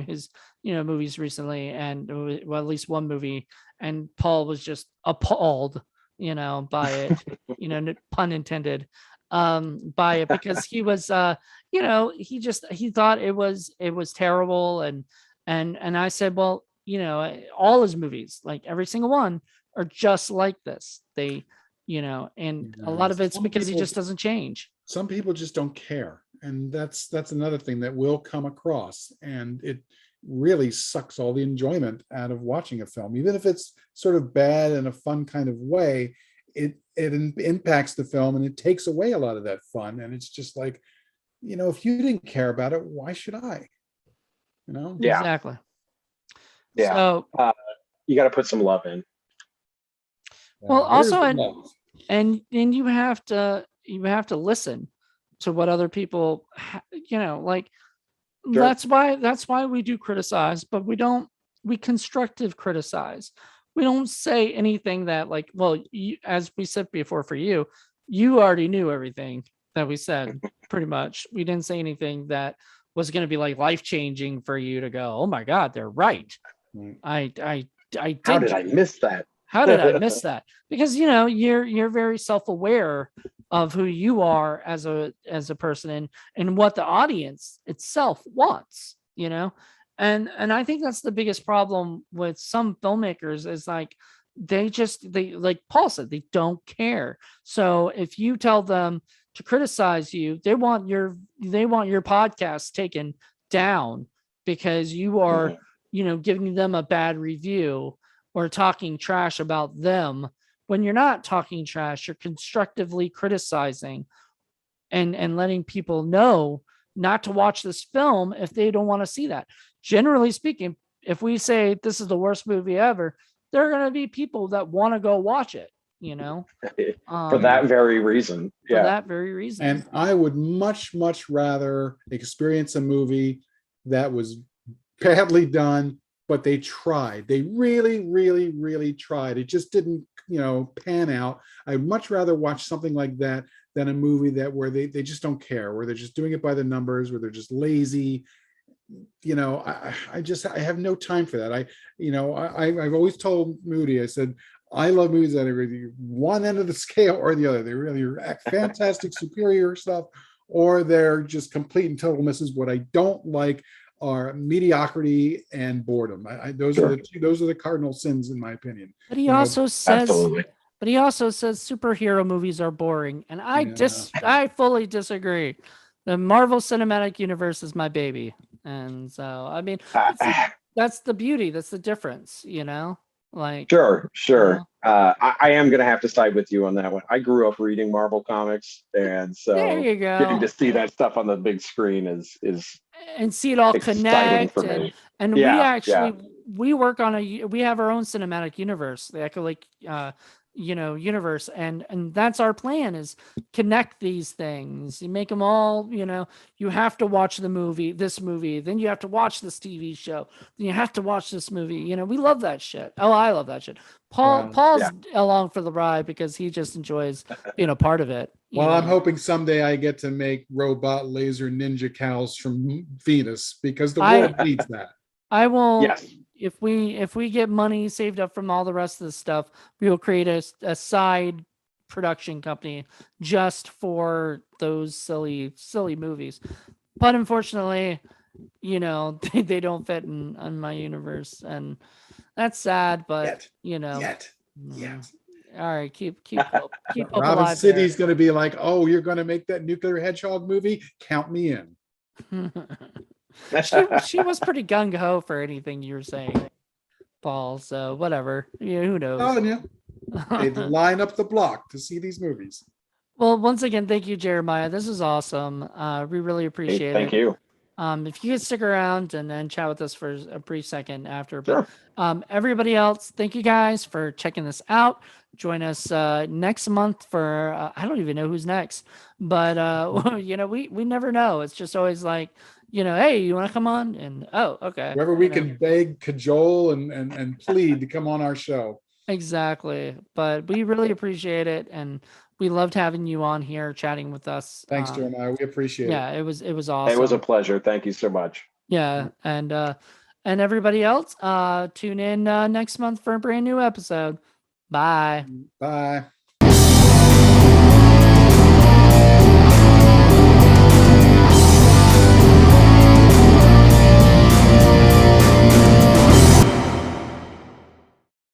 his movies recently, and well, at least one movie, and Paul was just appalled by it, pun intended, by it, because he was he thought it was terrible. And I said, well, all his movies, like every single one, are just like this. They and a lot of it's Some because he people- just doesn't change. Some people just don't care, and that's another thing that will come across, and it really sucks all the enjoyment out of watching a film, even if it's sort of bad in a fun kind of way. It impacts the film, and it takes away a lot of that fun. And it's just like, if you didn't care about it, why should I? Yeah. Exactly. Yeah. So You got to put some love in. well, Where's also, the love? and you have to listen to what other people like. Sure. That's why we do criticize, but we constructive criticize. We don't say anything that, like, well, as we said before, for you already knew everything that we said. Pretty much, we didn't say anything that was going to be like life changing for you to go, oh my God, they're right. Right. I How did I miss that? How did I miss that? Because you're very self-aware of who you are as a person, and what the audience itself wants, and I think that's the biggest problem with some filmmakers, is like they like Paul said, they don't care. So if you tell them to criticize you, they want your podcast taken down because you are giving them a bad review, or talking trash about them, when you're not talking trash, you're constructively criticizing and letting people know not to watch this film if they don't want to see that. Generally speaking, if we say this is the worst movie ever, there are going to be people that want to go watch it, you know, For that very reason. for Yeah. that very reason. And I would much, much rather experience a movie that was badly done, but they tried. They really, really, really tried. It just didn't, pan out. I'd much rather watch something like that than a movie where they just don't care, where they're just doing it by the numbers, where they're just lazy. I have no time for that. I've always told Moody, I said, I love movies that are either one end of the scale or the other. They really are fantastic, superior stuff, or they're just complete and total misses. What I don't like are mediocrity and boredom. Those are the cardinal sins, in my opinion. But he also says, Absolutely. superhero movies are boring, and I fully disagree. The Marvel Cinematic Universe is my baby, and so I mean, that's the beauty. That's the difference, Like, Sure. I am going to have to side with you on that one. I grew up reading Marvel comics, and so there you go. getting to see that stuff on the big screen is and see it all exciting connect, for me. and Yeah, we actually we work on we have our own cinematic universe, the Echo Lake universe, and that's our plan, is connect these things. You make them all, you have to watch this movie, then you have to watch this TV show, then you have to watch this movie. We love that shit. Oh, I love that shit. Paul's along for the ride because he just enjoys being a part of it. Well, I'm hoping someday I get to make robot laser ninja cows from Venus, because the world needs that. I will. Yes. If we get money saved up from all the rest of the stuff, we will create a side production company just for those silly movies. But unfortunately, they don't fit in my universe, and that's sad. But Yet. All right, keep hope Robin alive. City's going to be like, oh, you're going to make that nuclear hedgehog movie? Count me in. She was pretty gung ho for anything you were saying, Paul. So whatever. Who knows? Telling you, they'd line up the block to see these movies. Well, once again, thank you, Jeremiah. This is awesome. We really appreciate it. Thank you. If you could stick around and then chat with us for a brief second after. Sure. But everybody else, thank you guys for checking this out. Join us next month for I don't even know who's next, but we never know. It's just always like, hey, you want to come on? And oh, okay. Whoever we can beg, cajole, and plead to come on our show. Exactly. But we really appreciate it, and we loved having you on here chatting with us. Thanks, Jeremiah. We appreciate it. Yeah, it was awesome. It was a pleasure. Thank you so much. Yeah, and everybody else, tune in next month for a brand new episode. Bye. Bye.